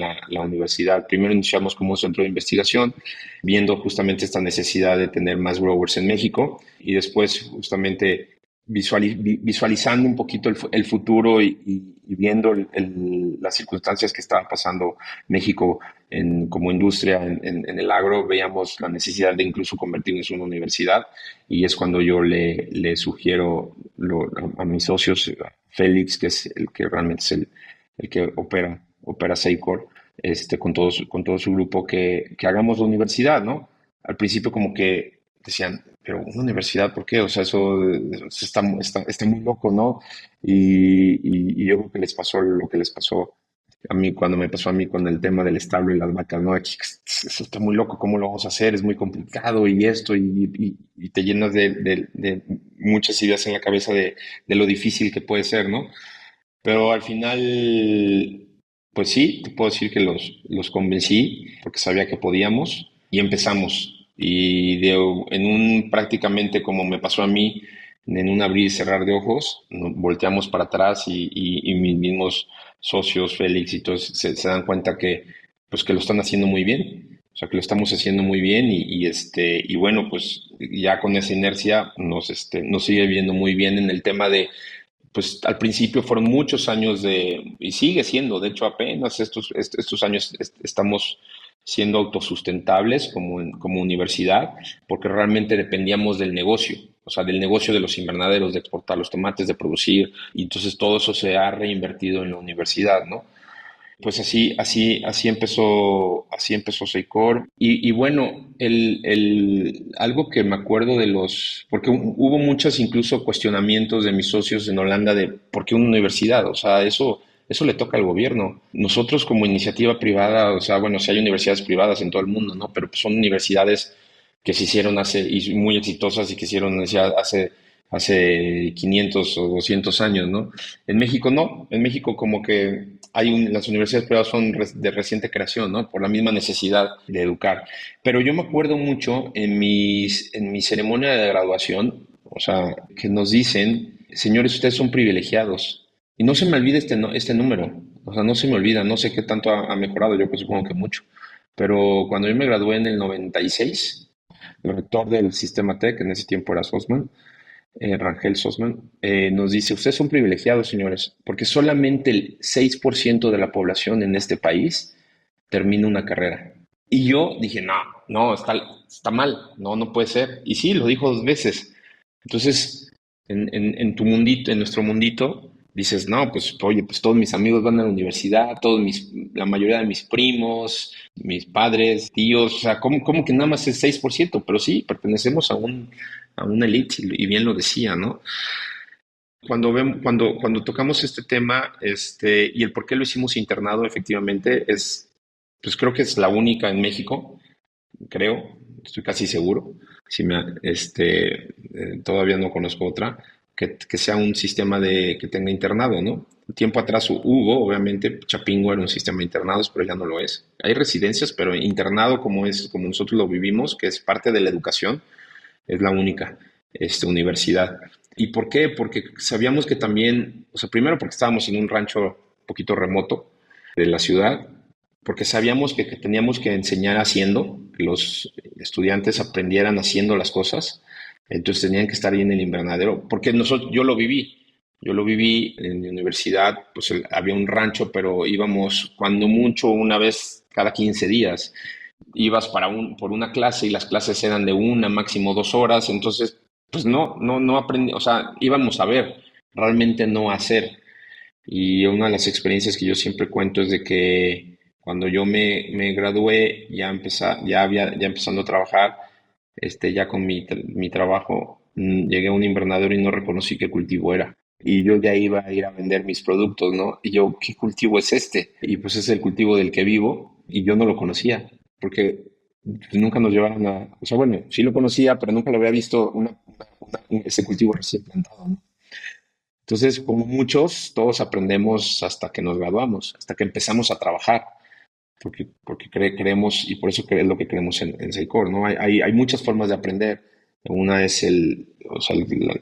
Speaker 2: la universidad. Primero iniciamos como un centro de investigación, viendo justamente esta necesidad de tener más growers en México, y después justamente visualizando un poquito el futuro y viendo las circunstancias que estaba pasando México como industria en el agro, veíamos la necesidad de incluso convertirnos en una universidad, y es cuando yo le sugiero a mis socios, a Félix, que es el que realmente es el que opera Seicor, con todo su grupo, que hagamos la universidad, ¿no? Al principio como que decían, pero una universidad, ¿por qué? O sea, eso está muy loco, ¿no? Y yo creo que les pasó lo que les pasó a mí, cuando me pasó a mí con el tema del establo y las vacas, ¿no? Aquí, eso está muy loco, ¿cómo lo vamos a hacer? Es muy complicado y esto, y te llenas de muchas ideas en la cabeza de lo difícil que puede ser, ¿no? Pero al final, pues sí, te puedo decir que los convencí porque sabía que podíamos, y empezamos. En un prácticamente como me pasó a mí, en un abrir y cerrar de ojos, volteamos para atrás, y mis mismos socios, Félix y todos, se dan cuenta pues que lo están haciendo muy bien. O sea, que lo estamos haciendo muy bien, y bueno, pues ya con esa inercia nos sigue viendo muy bien en el tema de, pues al principio fueron muchos años y sigue siendo, de hecho apenas estos años estamos siendo autosustentables como universidad, porque realmente dependíamos del negocio, o sea, del negocio de los invernaderos, de exportar los tomates, de producir, y entonces todo eso se ha reinvertido en la universidad, ¿no? Pues así empezó Seicor. Y bueno, algo que me acuerdo porque hubo muchos incluso cuestionamientos de mis socios en Holanda de por qué una universidad, o sea, eso le toca al gobierno. Nosotros como iniciativa privada, o sea, bueno, sí hay universidades privadas en todo el mundo, ¿no? Pero pues son universidades que se hicieron y muy exitosas, y que hicieron hace 500 o 200 años, ¿no? En México no, en México como que las universidades privadas son de reciente creación, ¿no? Por la misma necesidad de educar. Pero yo me acuerdo mucho en mi ceremonia de graduación, o sea, que nos dicen, señores, ustedes son privilegiados. Y no se me olvida este número, o sea, no se me olvida, no sé qué tanto ha mejorado, yo pues supongo que mucho. Pero cuando yo me gradué en el 96, el rector del sistema TEC, en ese tiempo era Sosman, Rangel Sosman, nos dice, ustedes son privilegiados, señores, porque solamente el 6% de la población en este país termina una carrera. Y yo dije, no, no, está mal, no, no puede ser. Y sí, lo dijo 2 veces. Entonces, en tu mundito, en nuestro mundito, dices, no, pues oye, pues todos mis amigos van a la universidad, la mayoría de mis primos, mis padres, tíos, o sea, ¿cómo que nada más es 6%? Pero sí, pertenecemos a una elite, y bien lo decía, ¿no? Cuando tocamos este tema, y el por qué lo hicimos internado, efectivamente, pues creo que es la única en México, creo, estoy casi seguro. Si todavía no conozco otra que sea un sistema que tenga internado, ¿no? Tiempo atrás hubo, obviamente, Chapingo era un sistema de internados, pero ya no lo es. Hay residencias, pero internado como nosotros lo vivimos, que es parte de la educación, es la única universidad. ¿Y por qué? Porque sabíamos que también, o sea, primero porque estábamos en un rancho un poquito remoto de la ciudad, porque sabíamos que teníamos que enseñar haciendo, que los estudiantes aprendieran haciendo las cosas, entonces tenían que estar ahí en el invernadero, porque yo lo viví en mi universidad, pues había un rancho, pero íbamos cuando mucho una vez cada 15 días, ibas por una clase, y las clases eran de una, máximo 2 horas, entonces pues no aprendí, o sea, íbamos a ver, realmente no a hacer. Y una de las experiencias que yo siempre cuento es de que cuando yo me gradué, ya empezando a trabajar, ya con mi trabajo, llegué a un invernadero y no reconocí qué cultivo era. Y yo ya iba a ir a vender mis productos, ¿no? Y yo, ¿qué cultivo es este? Y pues es el cultivo del que vivo, y yo no lo conocía, porque pues, nunca nos llevaron o sea, bueno, sí lo conocía, pero nunca lo había visto ese cultivo recién plantado, ¿no? Entonces, como muchos, todos aprendemos hasta que nos graduamos, hasta que empezamos a trabajar. creemos, y por eso es lo que creemos en Seicor, ¿no? Hay muchas formas de aprender. Una es la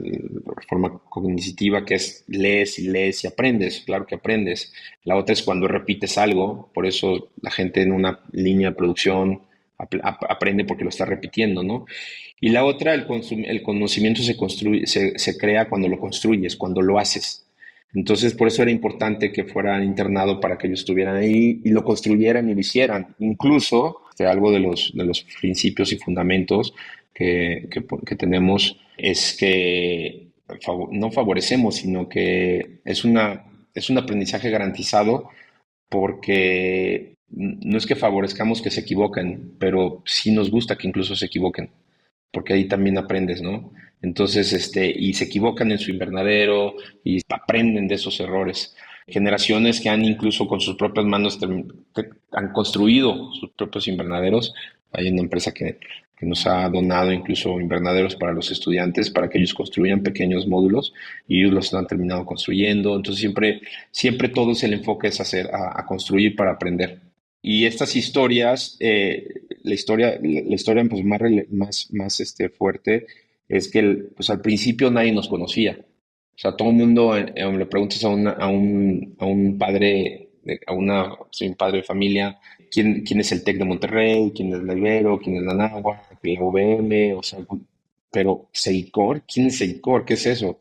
Speaker 2: forma cognitiva, que es lees y lees y aprendes, claro que aprendes. La otra es cuando repites algo, por eso la gente en una línea de producción aprende porque lo está repitiendo, ¿no? Y la otra, el conocimiento se crea cuando lo construyes, cuando lo haces. Entonces, por eso era importante que fueran internado para que ellos estuvieran ahí y lo construyeran y lo hicieran. Incluso, algo de los principios y fundamentos que tenemos es que no favorecemos, sino que es un aprendizaje garantizado porque no es que favorezcamos que se equivoquen, pero sí nos gusta que incluso se equivoquen porque ahí también aprendes, ¿no? Entonces, y se equivocan en su invernadero y aprenden de esos errores. Generaciones que han incluso con sus propias manos que han construido sus propios invernaderos. Hay una empresa que nos ha donado incluso invernaderos para los estudiantes, para que ellos construyan pequeños módulos y ellos los han terminado construyendo. Entonces, siempre todo es el enfoque es a construir para aprender. Y estas historias, la historia pues, más fuerte es que pues, al principio nadie nos conocía. O sea, todo el mundo, le preguntas a un padre, sí, un padre de familia, quién es el TEC de Monterrey, quién es la Ibero, quién es la Nahua, la UVM, o sea, pero Seicor, ¿quién es Seicor? ¿Qué es eso?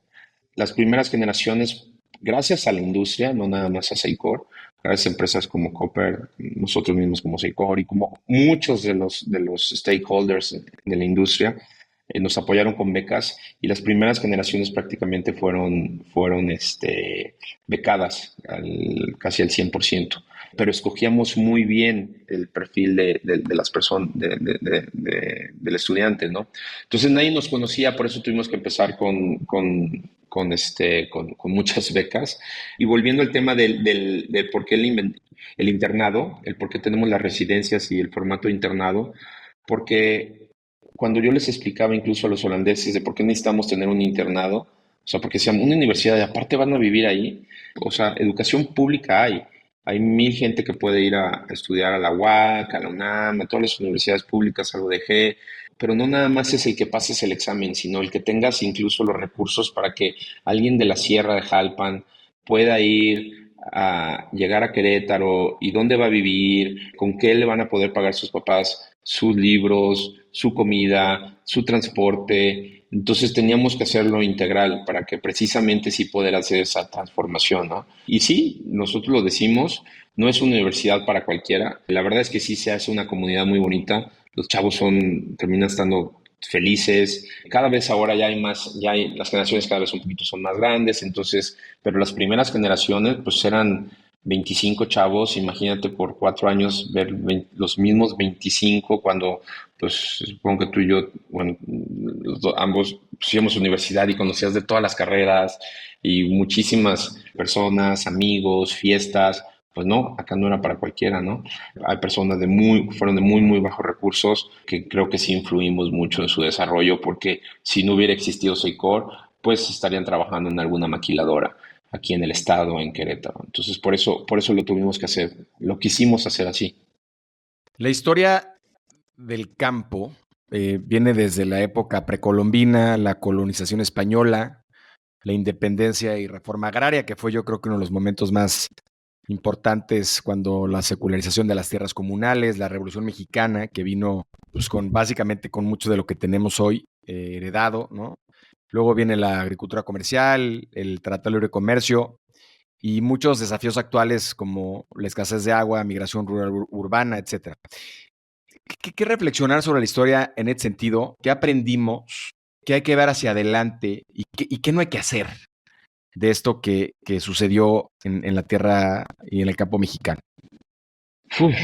Speaker 2: Las primeras generaciones, gracias a la industria, no nada más a Seicor, gracias a empresas como Copper, nosotros mismos como Seicor y como muchos de los stakeholders de la industria, nos apoyaron con becas y las primeras generaciones prácticamente fueron becadas casi al 100%. Pero escogíamos muy bien el perfil de las personas, del estudiante, ¿no? Entonces nadie nos conocía, por eso tuvimos que empezar con muchas becas. Y volviendo al tema del por qué el internado, el por qué tenemos las residencias y el formato de internado, porque cuando yo les explicaba incluso a los holandeses de por qué necesitamos tener un internado, o sea, porque si una universidad y aparte van a vivir ahí, o sea, educación pública hay mil gente que puede ir a estudiar a la UAC, a la UNAM, a todas las universidades públicas, a la UDG, pero no nada más es el que pases el examen, sino el que tengas incluso los recursos para que alguien de la Sierra de Jalpan pueda ir a llegar a Querétaro y dónde va a vivir, con qué le van a poder pagar sus papás sus libros, su comida, su transporte. Entonces teníamos que hacerlo integral para que precisamente sí poder hacer esa transformación, ¿no? Y sí, nosotros lo decimos, no es una universidad para cualquiera. La verdad es que sí se hace una comunidad muy bonita. Los chavos terminan estando felices. Cada vez ahora las generaciones cada vez un poquito son más grandes, entonces, pero las primeras generaciones pues eran 25 chavos, imagínate por 4 años ver los mismos 25 cuando, pues supongo que tú y yo, bueno, ambos pues, íbamos a universidad y conocías de todas las carreras y muchísimas personas, amigos, fiestas. Pues no, acá no era para cualquiera, ¿no? Hay personas fueron de muy, muy bajos recursos que creo que sí influimos mucho en su desarrollo porque si no hubiera existido Seicor, pues estarían trabajando en alguna maquiladora aquí en el estado, en Querétaro. Entonces, por eso lo tuvimos que hacer, lo quisimos hacer así.
Speaker 1: La historia del campo viene desde la época precolombina, la colonización española, la independencia y reforma agraria, que fue yo creo que uno de los momentos más importantes cuando la secularización de las tierras comunales, la Revolución Mexicana, que vino pues, básicamente con mucho de lo que tenemos hoy heredado, ¿no? Luego viene la agricultura comercial, el Tratado de Libre Comercio y muchos desafíos actuales como la escasez de agua, migración rural urbana, etcétera. ¿Qué reflexionar sobre la historia en ese sentido? ¿Qué aprendimos? ¿Qué hay que ver hacia adelante? ¿Y qué no hay que hacer de esto que sucedió en la tierra y en el campo mexicano?
Speaker 2: Uy,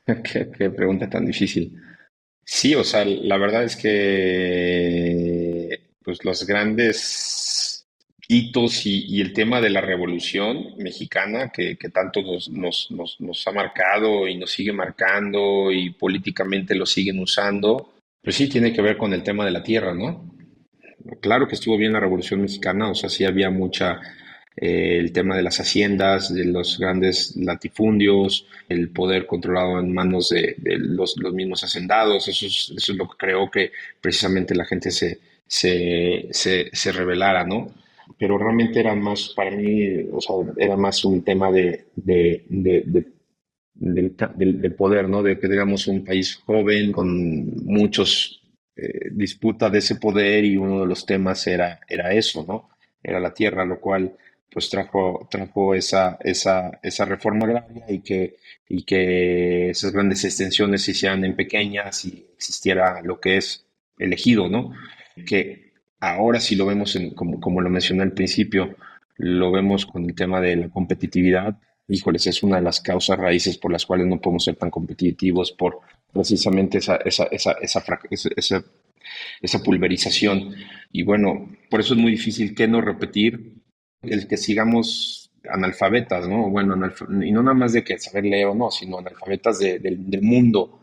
Speaker 2: qué pregunta tan difícil. Sí, o sea, la verdad es que pues los grandes hitos y el tema de la Revolución Mexicana que tanto nos ha marcado y nos sigue marcando y políticamente lo siguen usando, pues sí tiene que ver con el tema de la tierra, ¿no? Claro que estuvo bien la Revolución Mexicana, o sea, sí había el tema de las haciendas, de los grandes latifundios, el poder controlado en manos de los mismos hacendados. Eso es lo que creó que precisamente la gente se rebelara, ¿no? Pero realmente era más, para mí, o sea, era más un tema del poder, ¿no? De que digamos un país joven con muchos disputa de ese poder y uno de los temas era eso, ¿no? Era la tierra, lo cual pues trajo esa reforma agraria y que esas grandes extensiones se hicieran en pequeñas y existiera lo que es elegido, ¿no? Que ahora si lo vemos como lo mencioné al principio, lo vemos con el tema de la competitividad. Híjoles, es una de las causas raíces por las cuales no podemos ser tan competitivos por precisamente esa pulverización. Y bueno, por eso es muy difícil que no repetir el que sigamos analfabetas, ¿no? Bueno, y no nada más de que saber leer o no, sino analfabetas del mundo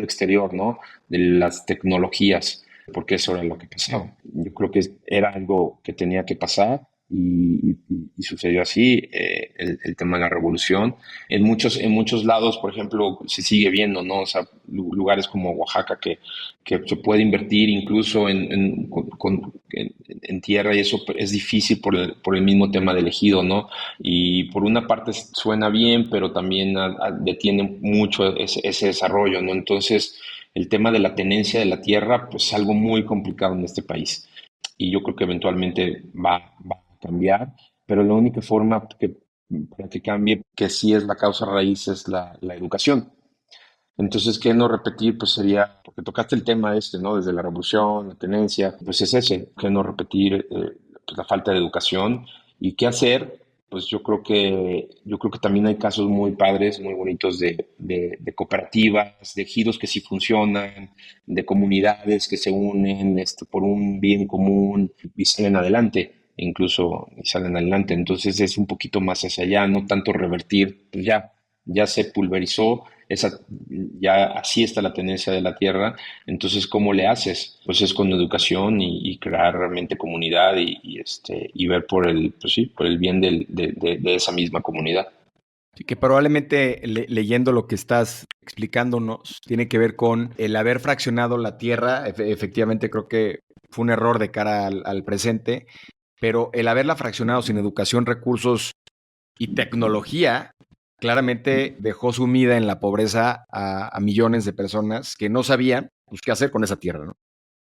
Speaker 2: exterior, ¿no? De las tecnologías, porque eso era lo que pasaba. Yo creo que era algo que tenía que pasar y sucedió así, el tema de la revolución. En muchos lados, por ejemplo, se sigue viendo, ¿no? O sea, lugares como Oaxaca que se puede invertir incluso en tierra y eso es difícil por el mismo tema del ejido, ¿no? Y por una parte suena bien, pero también detiene mucho ese desarrollo, ¿no? Entonces, el tema de la tenencia de la tierra, pues es algo muy complicado en este país. Y yo creo que eventualmente va a cambiar, pero la única forma para que cambie, que sí es la causa raíz, es la educación. Entonces, ¿qué no repetir? Pues sería, porque tocaste el tema este, ¿no? Desde la revolución, la tenencia, pues es ese, ¿qué no repetir? Pues la falta de educación. ¿Y qué hacer? Pues yo creo que también hay casos muy padres, muy bonitos de cooperativas, de ejidos que sí funcionan, de comunidades que se unen por un bien común y salen adelante, incluso y salen adelante. Entonces es un poquito más hacia allá, no tanto revertir, pues ya se pulverizó, ya así está la tenencia de la tierra, entonces ¿cómo le haces? Pues es con educación y crear realmente comunidad y ver pues sí, por el bien de esa misma comunidad.
Speaker 1: Sí, que probablemente leyendo lo que estás explicándonos tiene que ver con el haber fraccionado la tierra. Efectivamente, creo que fue un error de cara al presente, pero el haberla fraccionado sin educación, recursos y tecnología, claramente dejó sumida en la pobreza a millones de personas que no sabían pues, qué hacer con esa tierra, ¿no?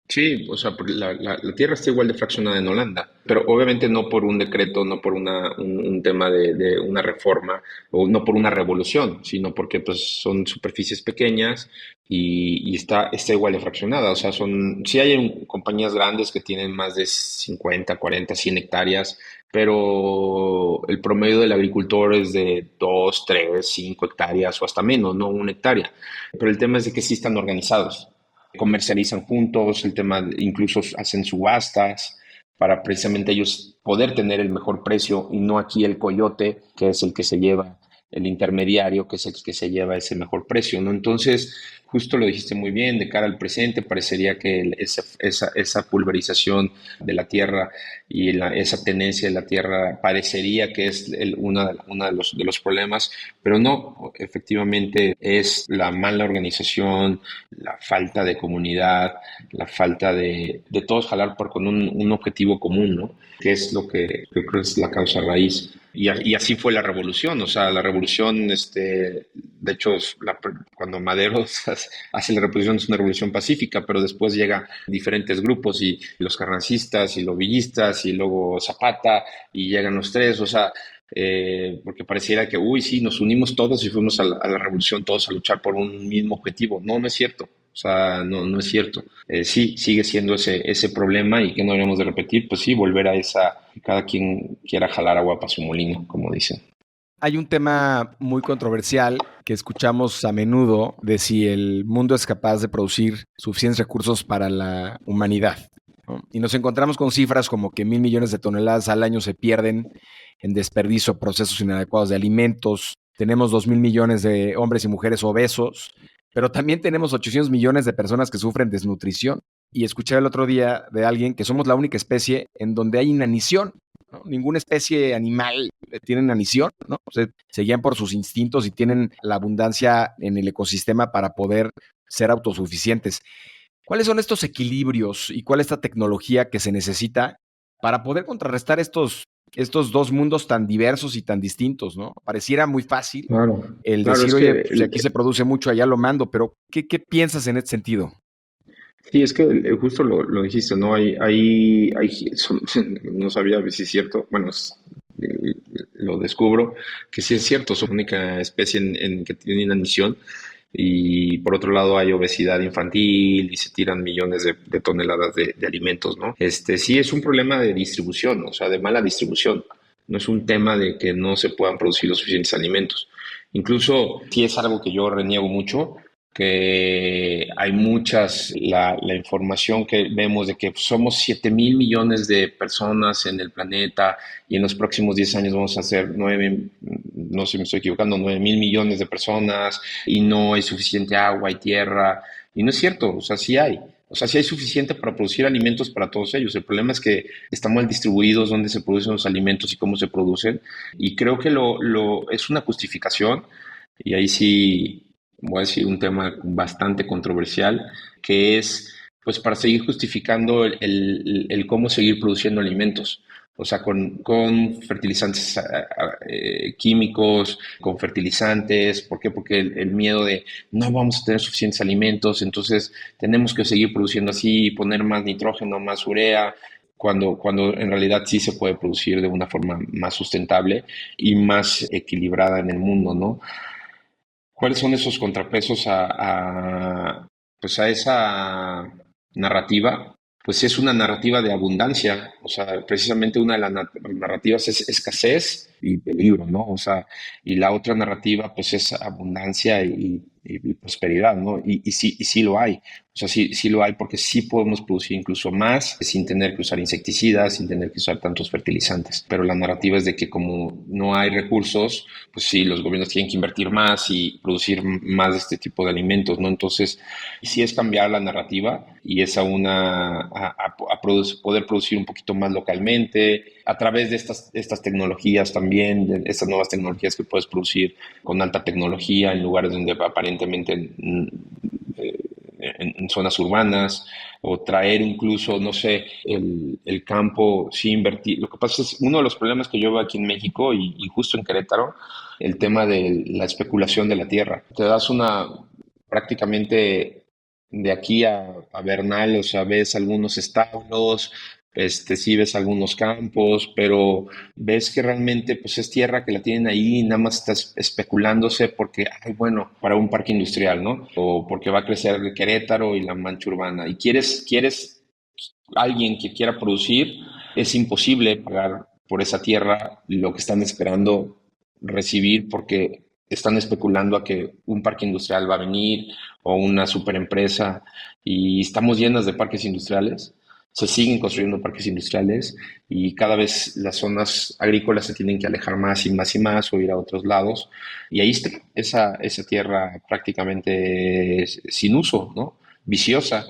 Speaker 2: Sí, o sea, porque la tierra está igual de fraccionada en Holanda, pero obviamente no por un decreto, no por un tema de una reforma, o no por una revolución, sino porque pues son superficies pequeñas y está igual de fraccionada. O sea, sí hay compañías grandes que tienen más de 50, 40, 100 hectáreas, pero el promedio del agricultor es de 2, 3, 5 hectáreas o hasta menos, no 1 hectárea. Pero el tema es de que sí están organizados, comercializan juntos, el tema, incluso hacen subastas para precisamente ellos poder tener el mejor precio y no aquí el coyote, que es el que se lleva, el intermediario, que es el que se lleva ese mejor precio, ¿no? Entonces, justo lo dijiste muy bien, de cara al presente, parecería que esa pulverización de la tierra y esa tenencia de la tierra parecería que es una de los problemas, pero no, efectivamente es la mala organización, la falta de comunidad, la falta de todos jalar con un objetivo común, ¿no? Que es lo que yo creo es la causa raíz. Y así fue la revolución, o sea, la revolución, de hecho, cuando Madero hace la revolución es una revolución pacífica, pero después llega diferentes grupos y los carrancistas y los villistas y luego Zapata y llegan los tres, o sea, porque pareciera que, uy, sí, nos unimos todos y fuimos a la revolución todos a luchar por un mismo objetivo. No, no es cierto. O sea, no es cierto. Sí, sigue siendo ese problema y que no debemos de repetir, pues sí, volver a que cada quien quiera jalar agua para su molino, como dicen.
Speaker 1: Hay un tema muy controversial que escuchamos a menudo de si el mundo es capaz de producir suficientes recursos para la humanidad, ¿no? Y nos encontramos con cifras como que 1.000 millones de toneladas al año se pierden en desperdicio, procesos inadecuados de alimentos. Tenemos 2.000 millones de hombres y mujeres obesos, pero también tenemos 800 millones de personas que sufren desnutrición. Y escuché el otro día de alguien que somos la única especie en donde hay inanición, ¿no? ¿no? Ninguna especie animal tiene anición, ¿no? O sea, se guían por sus instintos y tienen la abundancia en el ecosistema para poder ser autosuficientes. ¿Cuáles son estos equilibrios y cuál es esta tecnología que se necesita para poder contrarrestar estos dos mundos tan diversos y tan distintos, ¿no? Pareciera muy fácil
Speaker 2: Claro,
Speaker 1: el
Speaker 2: claro,
Speaker 1: decir,
Speaker 2: es que
Speaker 1: oye, pues aquí se produce mucho, allá lo mando, pero ¿qué piensas en este sentido?
Speaker 2: sí, es que justo lo dijiste, ¿no? No sabía si es cierto, bueno, eh, lo descubro, que sí es cierto, son la única especie en que tiene inanición. Y por otro lado hay obesidad infantil y se tiran millones de toneladas de alimentos, ¿no? Sí es un problema de distribución, o sea, de mala distribución. No es un tema de que no se puedan producir los suficientes alimentos. Incluso sí es algo que yo reniego mucho, que hay la información que vemos de que somos 7.000 millones de personas en el planeta y en los próximos 10 años vamos a ser 9, no sé si me estoy equivocando, 9.000 millones de personas y no hay suficiente agua y tierra. Y no es cierto, o sea, sí hay. O sea, sí hay suficiente para producir alimentos para todos ellos. El problema es que están mal distribuidos dónde se producen los alimentos y cómo se producen. Y creo que es una justificación, y ahí sí voy a decir un tema bastante controversial, que es pues para seguir justificando el cómo seguir produciendo alimentos. O sea, con fertilizantes químicos, con fertilizantes. ¿Por qué? Porque el miedo de no vamos a tener suficientes alimentos, entonces tenemos que seguir produciendo así, poner más nitrógeno, más urea, cuando en realidad sí se puede producir de una forma más sustentable y más equilibrada en el mundo, ¿no? ¿Cuáles son esos contrapesos pues a esa narrativa? Pues es una narrativa de abundancia, o sea, precisamente una de las narrativas es escasez y peligro, ¿no? O sea, y la otra narrativa pues es abundancia y prosperidad, ¿no? Y sí lo hay, o sea, sí lo hay porque sí podemos producir incluso más sin tener que usar insecticidas, sin tener que usar tantos fertilizantes, pero la narrativa es de que como no hay recursos, pues sí, los gobiernos tienen que invertir más y producir más de este tipo de alimentos, ¿no? Entonces, sí es cambiar la narrativa y es poder producir un poquito más localmente, a través de estas tecnologías también, de estas nuevas tecnologías que puedes producir con alta tecnología en lugares donde aparentemente en zonas urbanas, o traer incluso, no sé, el campo, sí invertir. Lo que pasa es, uno de los problemas que yo veo aquí en México y justo en Querétaro, el tema de la especulación de la tierra. Te das prácticamente de aquí a Bernal, o sea, ves algunos establos, sí ves algunos campos, pero ves que realmente pues es tierra que la tienen ahí, nada más estás especulándose porque, ay, bueno, para un parque industrial, ¿no? O porque va a crecer el Querétaro y la mancha urbana. Y quieres alguien que quiera producir, es imposible pagar por esa tierra lo que están esperando recibir porque están especulando a que un parque industrial va a venir o una superempresa, y estamos llenas de parques industriales. Se siguen construyendo parques industriales y cada vez las zonas agrícolas se tienen que alejar más y más y más o ir a otros lados. Y ahí está esa tierra prácticamente sin uso, ¿no? Viciosa.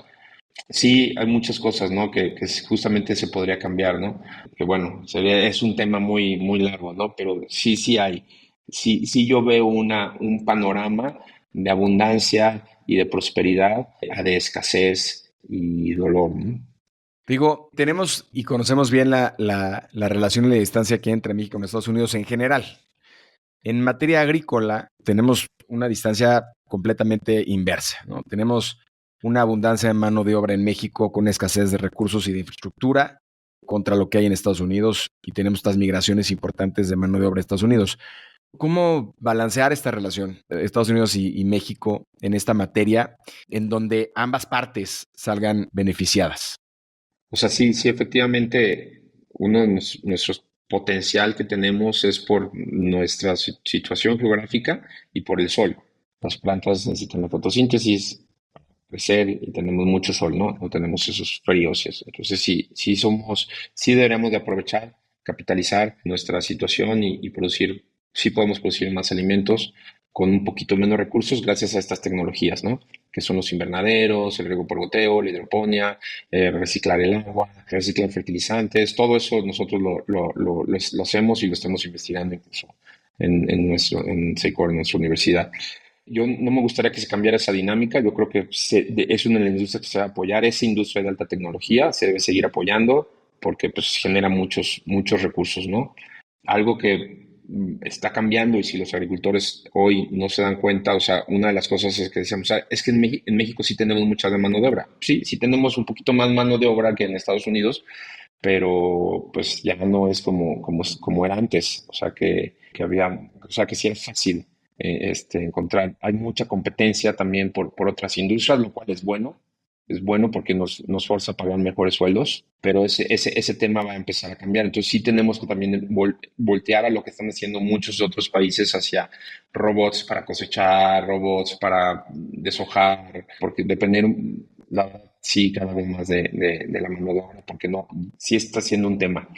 Speaker 2: Sí, hay muchas cosas, ¿no? Que justamente se podría cambiar, ¿no? Que bueno, es un tema muy, muy largo, ¿no? Pero sí hay. Sí yo veo un panorama de abundancia y de prosperidad, a de escasez y dolor, ¿no?
Speaker 1: Digo, tenemos y conocemos bien la relación y la distancia que hay entre México y Estados Unidos en general. En materia agrícola, tenemos una distancia completamente inversa, ¿no? Tenemos una abundancia de mano de obra en México con escasez de recursos y de infraestructura contra lo que hay en Estados Unidos, y tenemos estas migraciones importantes de mano de obra a Estados Unidos. ¿Cómo balancear esta relación de Estados Unidos y México en esta materia en donde ambas partes salgan beneficiadas?
Speaker 2: O sea, sí, efectivamente, uno de nuestros potencial que tenemos es por nuestra situación geográfica y por el sol. Las plantas necesitan la fotosíntesis crecer y tenemos mucho sol, ¿no? No tenemos esos fríos y eso. Entonces sí deberíamos de aprovechar, capitalizar nuestra situación y producir, sí podemos producir más alimentos, con un poquito menos recursos gracias a estas tecnologías, ¿no? Que son los invernaderos, el riego por goteo, la hidroponía, reciclar el agua, reciclar fertilizantes, todo eso nosotros lo hacemos y lo estamos investigando incluso en SECOR, en nuestra universidad. Yo no me gustaría que se cambiara esa dinámica. Yo creo que es una de las industrias que se va a apoyar. Esa industria de alta tecnología se debe seguir apoyando porque pues, genera muchos recursos, ¿no? Algo que está cambiando y si los agricultores hoy no se dan cuenta, o sea, una de las cosas es que decíamos, es que en México sí tenemos mucha de mano de obra. Sí, sí tenemos un poquito más mano de obra que en Estados Unidos, pero pues ya no es como era antes. O sea, que había, o sea, que sí era fácil encontrar. Hay mucha competencia también por otras industrias, lo cual es bueno. Es bueno porque nos forza a pagar mejores sueldos, pero ese tema va a empezar a cambiar. Entonces sí tenemos que también voltear a lo que están haciendo muchos otros países hacia robots para cosechar, robots para deshojar, porque depender, la verdad, sí, cada vez más de la mano de obra, porque no, sí está siendo un tema,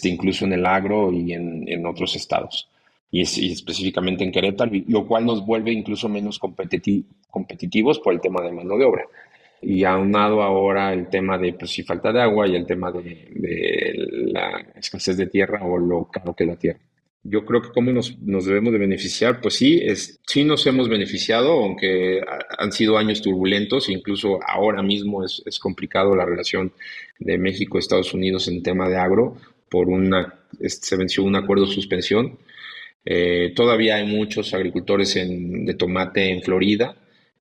Speaker 2: incluso en el agro y en otros estados y específicamente en Querétaro, lo cual nos vuelve incluso menos competitivos por el tema de mano de obra. Y aunado ahora el tema de pues, si falta de agua y el tema de la escasez de tierra o lo caro que es la tierra. Yo creo que cómo nos debemos de beneficiar, pues sí, sí nos hemos beneficiado, aunque han sido años turbulentos, incluso ahora mismo es complicado la relación de México-Estados Unidos en tema de agro, se venció un acuerdo de suspensión. Todavía hay muchos agricultores de tomate en Florida,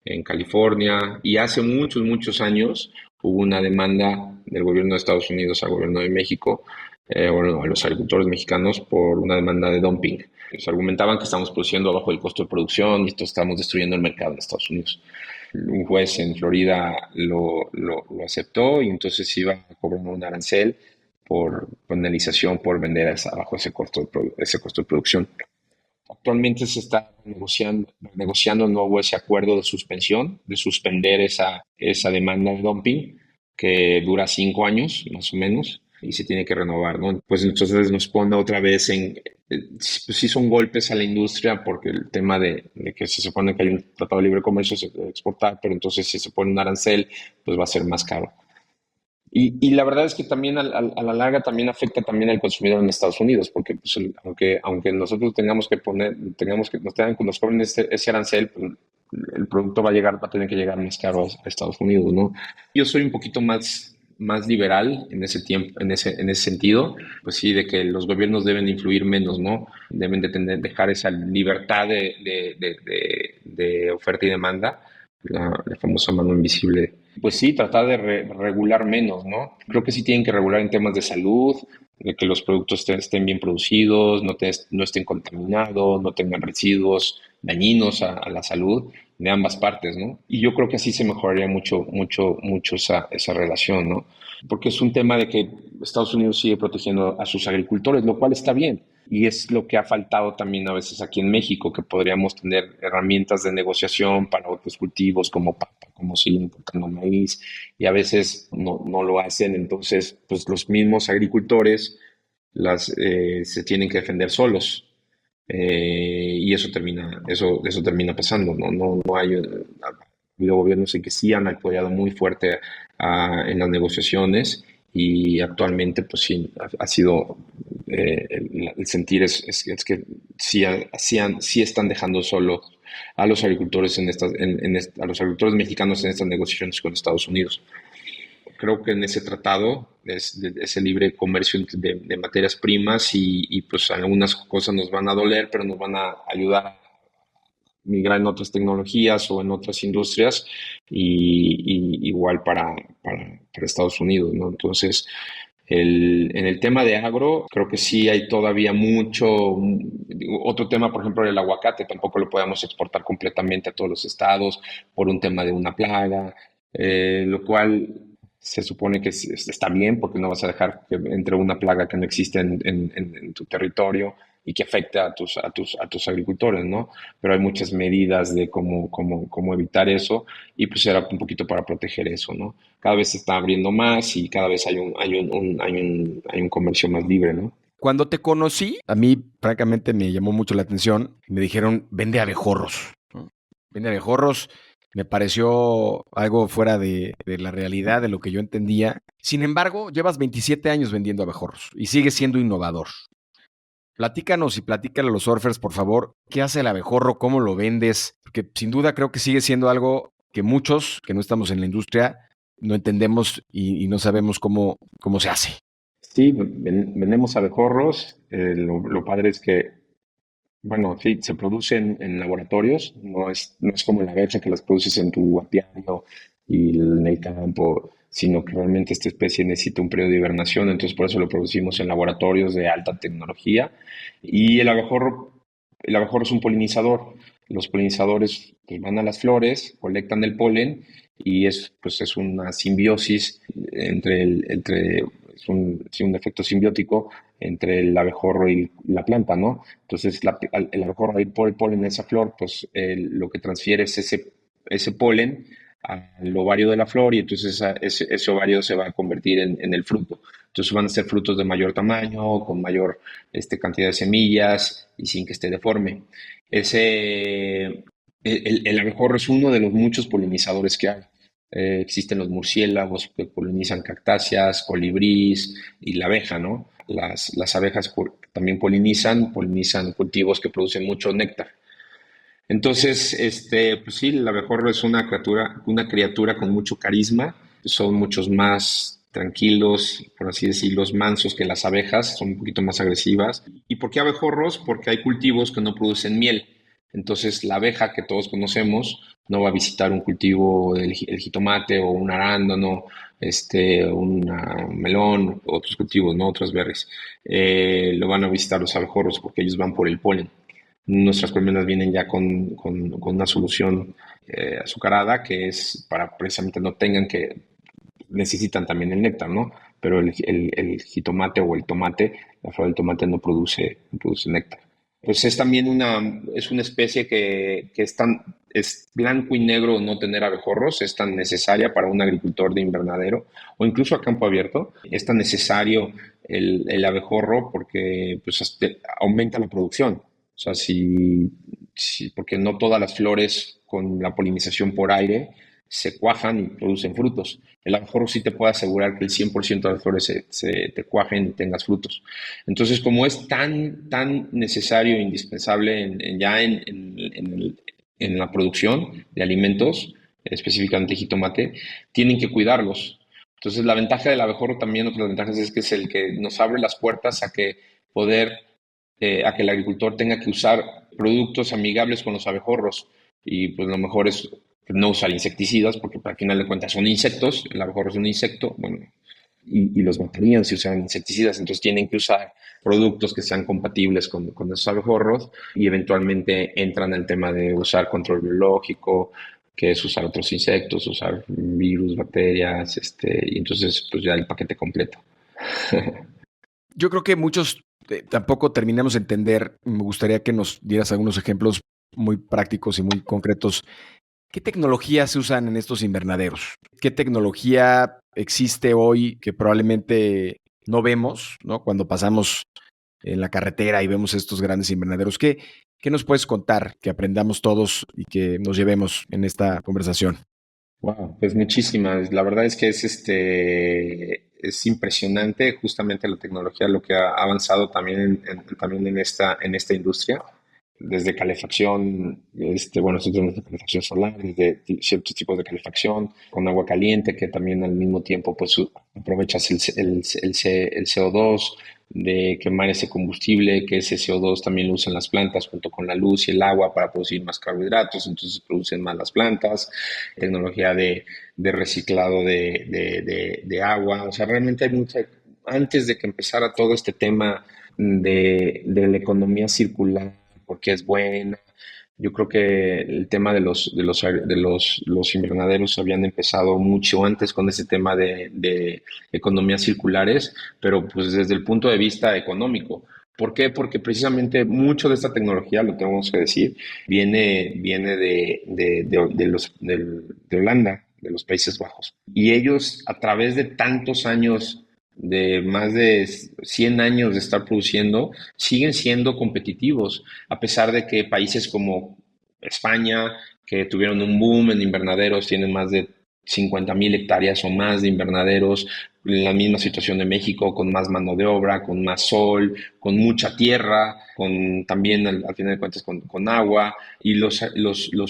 Speaker 2: en California, y hace muchos años hubo una demanda del gobierno de Estados Unidos al gobierno de México, bueno, a los agricultores mexicanos por una demanda de dumping. Se argumentaban que estamos produciendo abajo del costo de producción y esto estamos destruyendo el mercado en Estados Unidos. Un juez en Florida lo aceptó y entonces iba a cobrar un arancel por penalización por vender abajo ese costo de producción. Actualmente se está negociando de nuevo ese acuerdo de suspensión, de suspender esa demanda de dumping que dura 5 años más o menos y se tiene que renovar, ¿no? Pues entonces nos pone otra vez pues sí son golpes a la industria porque el tema de que se supone que hay un tratado de libre comercio se debe exportar, pero entonces si se pone un arancel, pues va a ser más caro. Y la verdad es que también a la larga también afecta también al consumidor en Estados Unidos, porque pues, aunque nosotros nos tengan que nos cobren ese arancel, pues, el producto va a tener que llegar más caro a Estados Unidos, ¿no? Yo soy un poquito más liberal en ese tiempo, en ese sentido, pues sí, de que los gobiernos deben influir menos, ¿no? Deben dejar esa libertad de oferta y demanda, la famosa mano invisible. Pues sí, tratar de regular menos, ¿no? Creo que sí tienen que regular en temas de salud, de que los productos estén bien producidos, no estén contaminados, no tengan residuos dañinos a la salud de ambas partes, ¿no? Y yo creo que así se mejoraría mucho esa relación, ¿no? Porque es un tema de que Estados Unidos sigue protegiendo a sus agricultores, lo cual está bien. Y es lo que ha faltado también a veces aquí en México, que podríamos tener herramientas de negociación para otros cultivos como papa, como sigue importando maíz, y a veces no lo hacen. Entonces, pues los mismos agricultores se tienen que defender solos. Y eso termina pasando, ¿no? No hay, ha habido gobiernos en que sí han apoyado muy fuerte en las negociaciones y actualmente pues sí ha sido el sentir es que sí están dejando solo a los agricultores a los agricultores mexicanos en estas negociaciones con Estados Unidos. Creo que en ese tratado, ese libre comercio de materias primas y pues algunas cosas nos van a doler, pero nos van a ayudar a migrar en otras tecnologías o en otras industrias y igual para Estados Unidos, ¿no? Entonces, en el tema de agro, creo que sí hay todavía otro tema, por ejemplo, el aguacate, tampoco lo podemos exportar completamente a todos los estados por un tema de una plaga, lo cual se supone que está bien porque no vas a dejar que entre una plaga que no existe en tu territorio y que afecte a tus agricultores, ¿no? Pero hay muchas medidas de cómo evitar eso y pues era un poquito para proteger eso, ¿no? Cada vez se está abriendo más y cada vez hay un comercio más libre, ¿no?
Speaker 1: Cuando te conocí, a mí francamente me llamó mucho la atención. Me dijeron, vende abejorros, ¿no? Vende abejorros. Me pareció algo fuera de la realidad, de lo que yo entendía. Sin embargo, llevas 27 años vendiendo abejorros y sigues siendo innovador. Platícanos y platícale a los surfers, por favor, ¿qué hace el abejorro? ¿Cómo lo vendes? Porque sin duda creo que sigue siendo algo que muchos que no estamos en la industria no entendemos y no sabemos cómo se hace.
Speaker 2: Sí, vendemos abejorros. Lo padre es que, bueno, sí, se producen en laboratorios, no es como la abeja que las produces en tu apiario y en el campo, sino que realmente esta especie necesita un periodo de hibernación, entonces por eso lo producimos en laboratorios de alta tecnología. Y el abejorro es un polinizador. Los polinizadores pues, van a las flores, colectan el polen y pues, es una simbiosis sí, un efecto simbiótico entre el abejorro y la planta, ¿no? Entonces, el abejorro al ir por el polen en esa flor, pues lo que transfiere es ese polen al ovario de la flor y entonces ese ovario se va a convertir en el fruto. Entonces van a ser frutos de mayor tamaño, con mayor cantidad de semillas y sin que esté deforme. El abejorro es uno de los muchos polinizadores que hay. Existen los murciélagos que polinizan cactáceas, colibrís y la abeja, ¿no? Las abejas también polinizan cultivos que producen mucho néctar. Entonces, pues sí, el abejorro es una criatura con mucho carisma. Son muchos más tranquilos, por así decirlo, mansos que las abejas, son un poquito más agresivas. ¿Y por qué abejorros? Porque hay cultivos que no producen miel. Entonces, la abeja que todos conocemos no va a visitar un cultivo del el jitomate o un arándano, un melón, otros cultivos, ¿no? Otras berries. Lo van a visitar los abejorros porque ellos van por el polen. Nuestras colmenas vienen ya con una solución azucarada que es para precisamente no tengan que, necesitan también el néctar, ¿no? Pero el jitomate o el tomate, la flor del tomate no produce néctar. Pues es también es una especie que es blanco y negro no tener abejorros, es tan necesaria para un agricultor de invernadero o incluso a campo abierto. Es tan necesario el abejorro porque pues, aumenta la producción. O sea, porque no todas las flores con la polinización por aire se cuajan y producen frutos. El abejorro sí te puede asegurar que el 100% de las flores te cuajen y tengas frutos. Entonces, como es tan necesario e indispensable en la producción de alimentos, específicamente jitomate, tienen que cuidarlos. Entonces, la ventaja del abejorro también, otra de las ventajas es que es el que nos abre las puertas a que el agricultor tenga que usar productos amigables con los abejorros. Y pues lo mejor es no usar insecticidas, porque al final de cuentas son insectos, el abejorro es un insecto, bueno, y los matarían si usan insecticidas, entonces tienen que usar productos que sean compatibles con esos abejorros y eventualmente entran el tema de usar control biológico, que es usar otros insectos, usar virus, bacterias, y entonces pues ya el paquete completo.
Speaker 1: Yo creo que muchos tampoco terminamos de entender. Me gustaría que nos dieras algunos ejemplos muy prácticos y muy concretos. ¿Qué tecnologías se usan en estos invernaderos? ¿Qué tecnología existe hoy que probablemente no vemos, ¿no? Cuando pasamos en la carretera y vemos estos grandes invernaderos. ¿Qué nos puedes contar que aprendamos todos y que nos llevemos en esta conversación?
Speaker 2: Wow, pues muchísimas. La verdad es que es impresionante justamente la tecnología, lo que ha avanzado también en esta industria, desde calefacción, bueno, nosotros tenemos de calefacción solar, desde ciertos tipos de calefacción con agua caliente, que también al mismo tiempo pues aprovechas el CO2 de quemar ese combustible, que ese CO2 también lo usan las plantas junto con la luz y el agua para producir más carbohidratos, entonces producen más las plantas, tecnología de reciclado de agua, o sea, realmente hay mucha, antes de que empezara todo este tema de la economía circular, porque es buena. Yo creo que el tema de los invernaderos habían empezado mucho antes con ese tema de economías circulares, pero pues desde el punto de vista económico. ¿Por qué? Porque precisamente mucho de esta tecnología, lo tenemos que decir, viene de Holanda, de los Países Bajos. Y ellos, a través de tantos años de más de 100 años de estar produciendo, siguen siendo competitivos, a pesar de que países como España, que tuvieron un boom en invernaderos, tienen más de 50,000 hectáreas o más de invernaderos, la misma situación de México, con más mano de obra, con más sol, con mucha tierra, con también al final de cuentas con agua, y los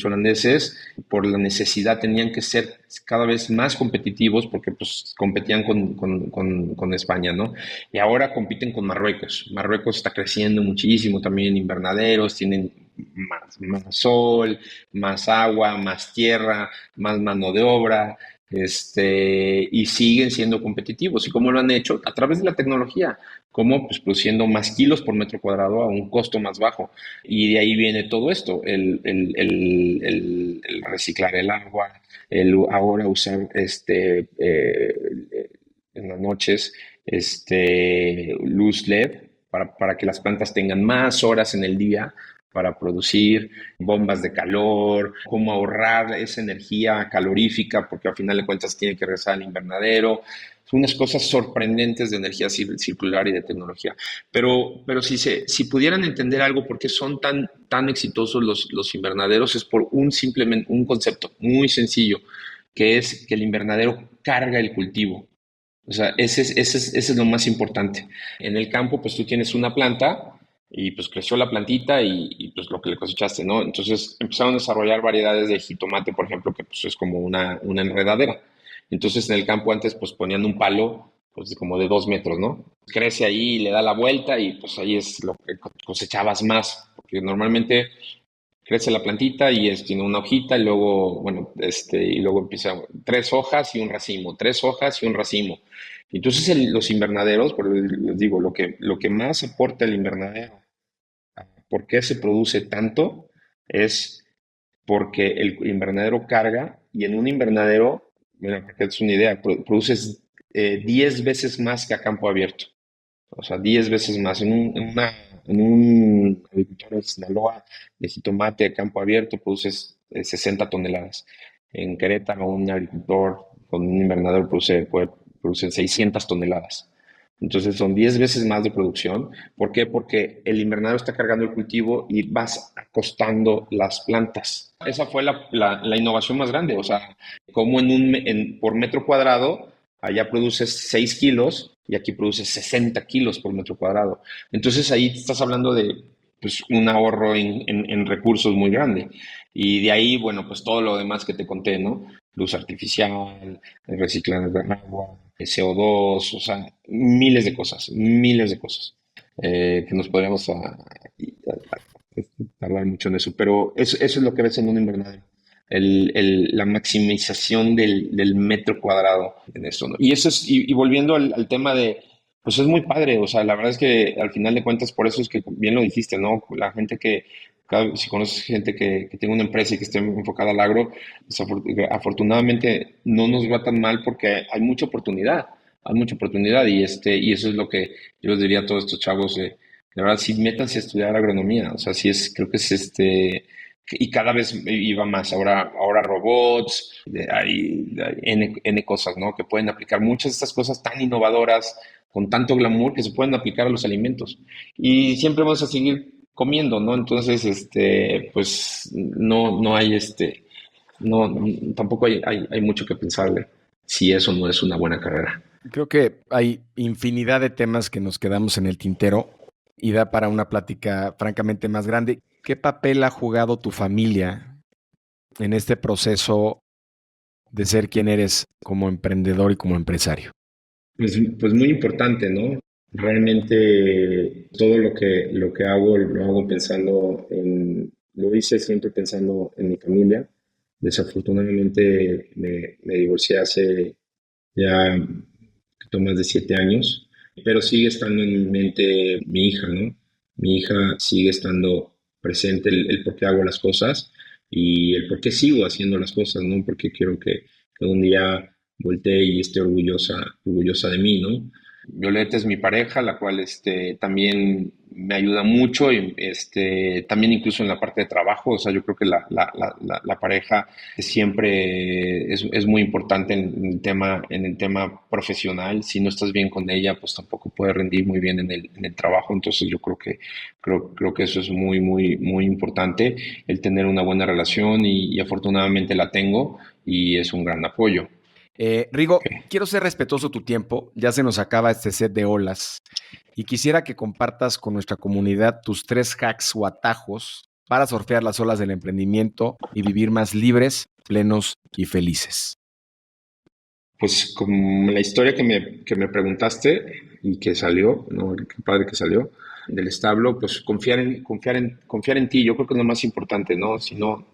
Speaker 2: holandeses por la necesidad tenían que ser cada vez más competitivos porque pues competían con España, ¿no? Y ahora compiten con Marruecos. Marruecos está creciendo muchísimo también en invernaderos, tienen más sol, más agua, más tierra, más mano de obra, y siguen siendo competitivos. ¿Y cómo lo han hecho? A través de la tecnología. ¿Cómo? Pues produciendo más kilos por metro cuadrado a un costo más bajo. Y de ahí viene todo esto, el reciclar el agua, el ahora usar en las noches luz LED para que las plantas tengan más horas en el día para producir bombas de calor, cómo ahorrar esa energía calorífica, porque al final de cuentas tiene que regresar al invernadero. Son unas cosas sorprendentes de energía circular y de tecnología. Pero si pudieran entender algo por qué son tan exitosos los invernaderos, es por simplemente un concepto muy sencillo, que es que el invernadero carga el cultivo. O sea, ese es lo más importante. En el campo, pues tú tienes una planta y pues creció la plantita y pues lo que le cosechaste, ¿no? Entonces empezaron a desarrollar variedades de jitomate, por ejemplo, que pues es como una enredadera. Entonces en el campo antes pues ponían un palo pues como de 2 metros, ¿no? Crece ahí, le da la vuelta y pues ahí es lo que cosechabas más, porque normalmente crece la plantita y tiene una hojita y luego, bueno, y luego empieza 3 hojas y un racimo, 3 hojas y un racimo. Entonces los invernaderos, por les digo, lo que más aporta el invernadero, ¿por qué se produce tanto? Es porque el invernadero carga y en un invernadero, mira, para que es una idea, produces 10 veces más que a campo abierto. O sea, 10 veces más. En un agricultor de Sinaloa de jitomate a campo abierto produces 60 toneladas. En Querétaro, un agricultor con un invernadero puede producir 600 toneladas. Entonces son 10 veces más de producción. ¿Por qué? Porque el invernadero está cargando el cultivo y vas acostando las plantas. Esa fue la innovación más grande. O sea, como por metro cuadrado, allá produces 6 kilos y aquí produces 60 kilos por metro cuadrado. Entonces ahí estás hablando de pues, un ahorro en recursos muy grande. Y de ahí, bueno, pues todo lo demás que te conté, ¿no? Luz artificial, reciclar de agua, CO2, o sea, miles de cosas que nos podríamos tardar mucho en eso. Pero eso es lo que ves en un invernadero. La maximización del metro cuadrado en esto, ¿no? Y eso y volviendo al tema pues es muy padre, o sea, la verdad es que al final de cuentas, por eso es que bien lo dijiste, ¿no? La gente si conoces gente que tiene una empresa y que esté enfocada al agro, pues afortunadamente no nos va tan mal porque hay mucha oportunidad y eso es lo que yo les diría a todos estos chavos, la verdad, sí, métanse a estudiar agronomía, o sea, sí creo que es y cada vez iba más. Ahora robots, hay N cosas, ¿no? Que pueden aplicar muchas de estas cosas tan innovadoras, con tanto glamour, que se pueden aplicar a los alimentos. Y siempre vamos a seguir comiendo, ¿no? Entonces, pues no hay no, tampoco hay mucho que pensarle si eso no es una buena carrera.
Speaker 1: Creo que hay infinidad de temas que nos quedamos en el tintero y da para una plática francamente más grande. ¿Qué papel ha jugado tu familia en este proceso de ser quien eres como emprendedor y como empresario?
Speaker 2: Pues muy importante, ¿no? Realmente todo lo que hago lo hago lo hice siempre pensando en mi familia. Desafortunadamente me divorcié hace ya un poquito más de 7 años, pero sigue estando en mi mente mi hija, ¿no? Mi hija sigue estando presente el por qué hago las cosas y el por qué sigo haciendo las cosas, ¿no? Porque quiero que un día voltee y esté orgullosa de mí, ¿no? Violeta es mi pareja, la cual también me ayuda mucho y también incluso en la parte de trabajo. O sea, yo creo que la pareja siempre es muy importante en el tema profesional. Si no estás bien con ella, pues tampoco puedes rendir muy bien en el trabajo. Entonces yo creo que eso es muy, muy, muy importante, el tener una buena relación y afortunadamente la tengo y es un gran apoyo.
Speaker 1: Rigo, quiero ser respetuoso de tu tiempo. Ya se nos acaba este set de olas y quisiera que compartas con nuestra comunidad tus 3 hacks o atajos para surfear las olas del emprendimiento y vivir más libres, plenos y felices.
Speaker 2: Pues como la historia que me preguntaste y que salió, ¿no? Qué padre que salió del establo, pues confiar en ti, yo creo que es lo más importante, ¿no? Si no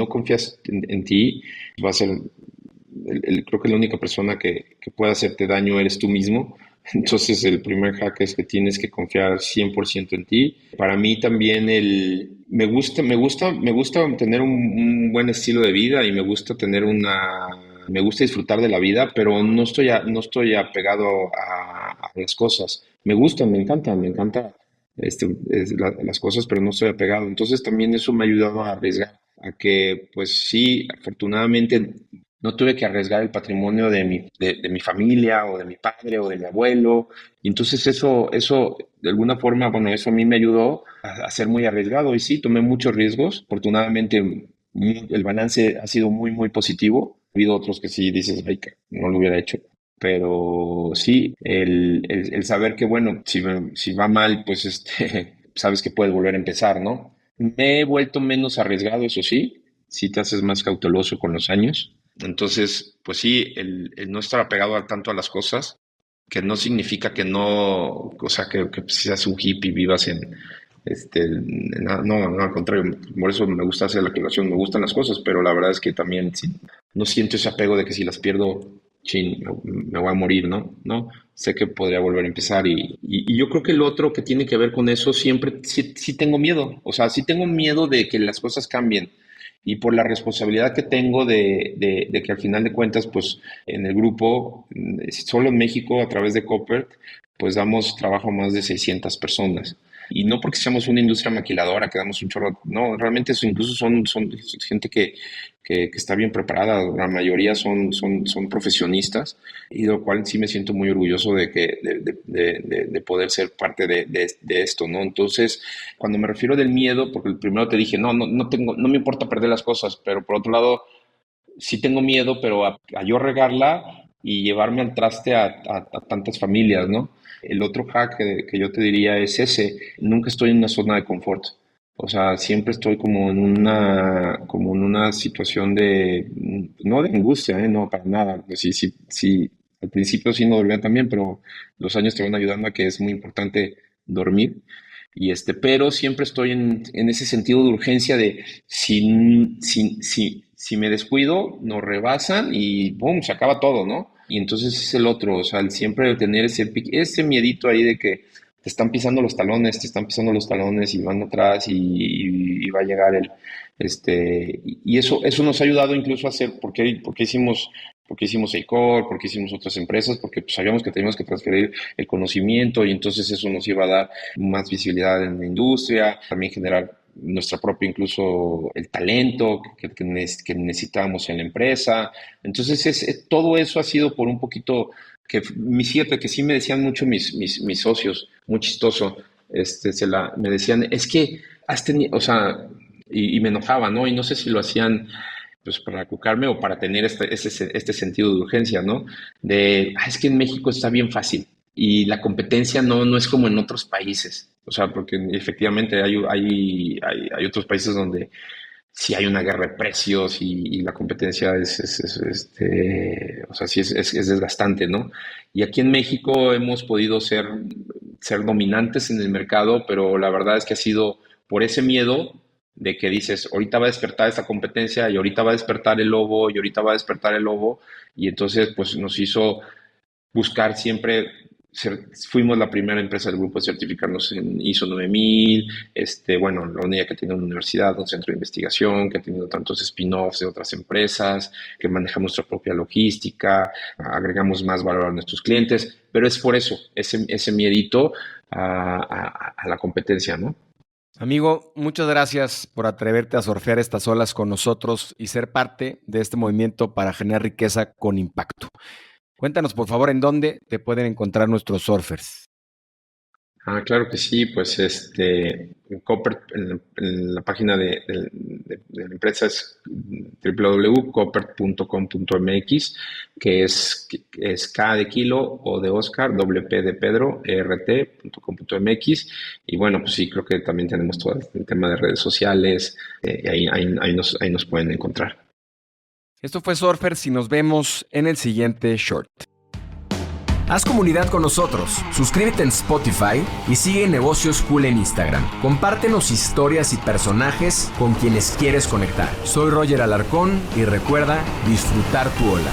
Speaker 2: confías en ti, va a ser, creo que la única persona que puede hacerte daño eres tú mismo. Entonces el primer hack es que tienes que confiar 100% en ti. Para mí también me gusta tener un buen estilo de vida y me gusta disfrutar de la vida, pero no estoy apegado a las cosas. Me encanta las cosas, pero no estoy apegado. Entonces también eso me ha ayudado a arriesgar, a que pues sí, afortunadamente no tuve que arriesgar el patrimonio de mi familia o de mi padre o de mi abuelo. Y entonces eso, de alguna forma, bueno, eso a mí me ayudó a ser muy arriesgado. Y sí, tomé muchos riesgos. Afortunadamente, el balance ha sido muy, muy positivo. Ha habido otros que sí dices, ay, que no lo hubiera hecho. Pero sí, el saber que, bueno, si va mal, pues sabes que puedes volver a empezar, ¿no? Me he vuelto menos arriesgado, eso sí. Sí te haces más cauteloso con los años. Entonces, pues sí, el no estar apegado tanto a las cosas, que no significa que no, o sea, que seas un hippie y vivas no, al contrario, por eso me gusta hacer la aclaración, me gustan las cosas, pero la verdad es que también sí, no siento ese apego de que si las pierdo, chin, me voy a morir, ¿no? No, sé que podría volver a empezar y yo creo que el otro que tiene que ver con eso, siempre sí tengo miedo, o sea, sí tengo miedo de que las cosas cambien y por la responsabilidad que tengo de que al final de cuentas, pues en el grupo, solo en México, a través de Copper, pues damos trabajo a más de 600 personas. Y no porque seamos una industria maquiladora, que damos un chorro, no, realmente eso incluso son gente que está bien preparada, la mayoría son profesionistas, y lo cual sí me siento muy orgulloso de poder ser parte de esto, ¿no? Entonces, cuando me refiero del miedo, porque primero te dije, no me importa perder las cosas, pero por otro lado, sí tengo miedo, pero a yo regarla y llevarme al traste a tantas familias, ¿no? El otro hack que yo te diría es ese, nunca estoy en una zona de confort. O sea, siempre estoy como en una situación no de angustia, ¿eh? No, para nada. Sí, sí, sí, al principio sí no dormía también, pero los años te van ayudando a que es muy importante dormir. Pero siempre estoy en ese sentido de urgencia de si me descuido, nos rebasan y ¡pum! Se acaba todo, ¿no? Y entonces es el otro, o sea, el siempre tener ese miedito ahí de que te están pisando los talones y van atrás y va a llegar y eso nos ha ayudado incluso a hacer, porque hicimos Eicor, porque hicimos otras empresas, porque pues, sabíamos que teníamos que transferir el conocimiento y entonces eso nos iba a dar más visibilidad en la industria, también generar nuestra propia, incluso el talento que necesitábamos en la empresa. Entonces, todo eso ha sido por un poquito que sí me decían mucho mis socios, muy chistoso, me decían, es que has tenido, o sea, y me enojaba, ¿no? Y no sé si lo hacían pues para cucarme o para tener este sentido de urgencia, ¿no? Es que en México está bien fácil y la competencia no es como en otros países. O sea, porque efectivamente hay otros países donde sí hay una guerra de precios y la competencia o sea, sí es desgastante, ¿no? Y aquí en México hemos podido ser dominantes en el mercado, pero la verdad es que ha sido por ese miedo de que dices, ahorita va a despertar esta competencia y ahorita va a despertar el lobo y ahorita va a despertar el lobo y entonces pues nos hizo buscar siempre fuimos la primera empresa del grupo en certificarnos en ISO 9000, bueno, la única que tiene una universidad, un centro de investigación, que ha tenido tantos spin-offs de otras empresas, que manejamos nuestra propia logística, agregamos más valor a nuestros clientes, pero es por eso, ese miedito a la competencia, ¿no?
Speaker 1: Amigo, muchas gracias por atreverte a surfear estas olas con nosotros y ser parte de este movimiento para generar riqueza con impacto. Cuéntanos, por favor, en dónde te pueden encontrar nuestros surfers.
Speaker 2: Claro que sí, pues Copper, en la página de la empresa es www.copper.com.mx, que es K de kilo, O de Oscar, P de Pedro, ert.com.mx. Y bueno, pues sí, creo que también tenemos todo el tema de redes sociales, ahí nos pueden encontrar.
Speaker 1: Esto fue Surfers y nos vemos en el siguiente short. Haz comunidad con nosotros, suscríbete en Spotify y sigue Negocios Cool en Instagram. Compártenos historias y personajes con quienes quieres conectar. Soy Roger Alarcón y recuerda disfrutar tu ola.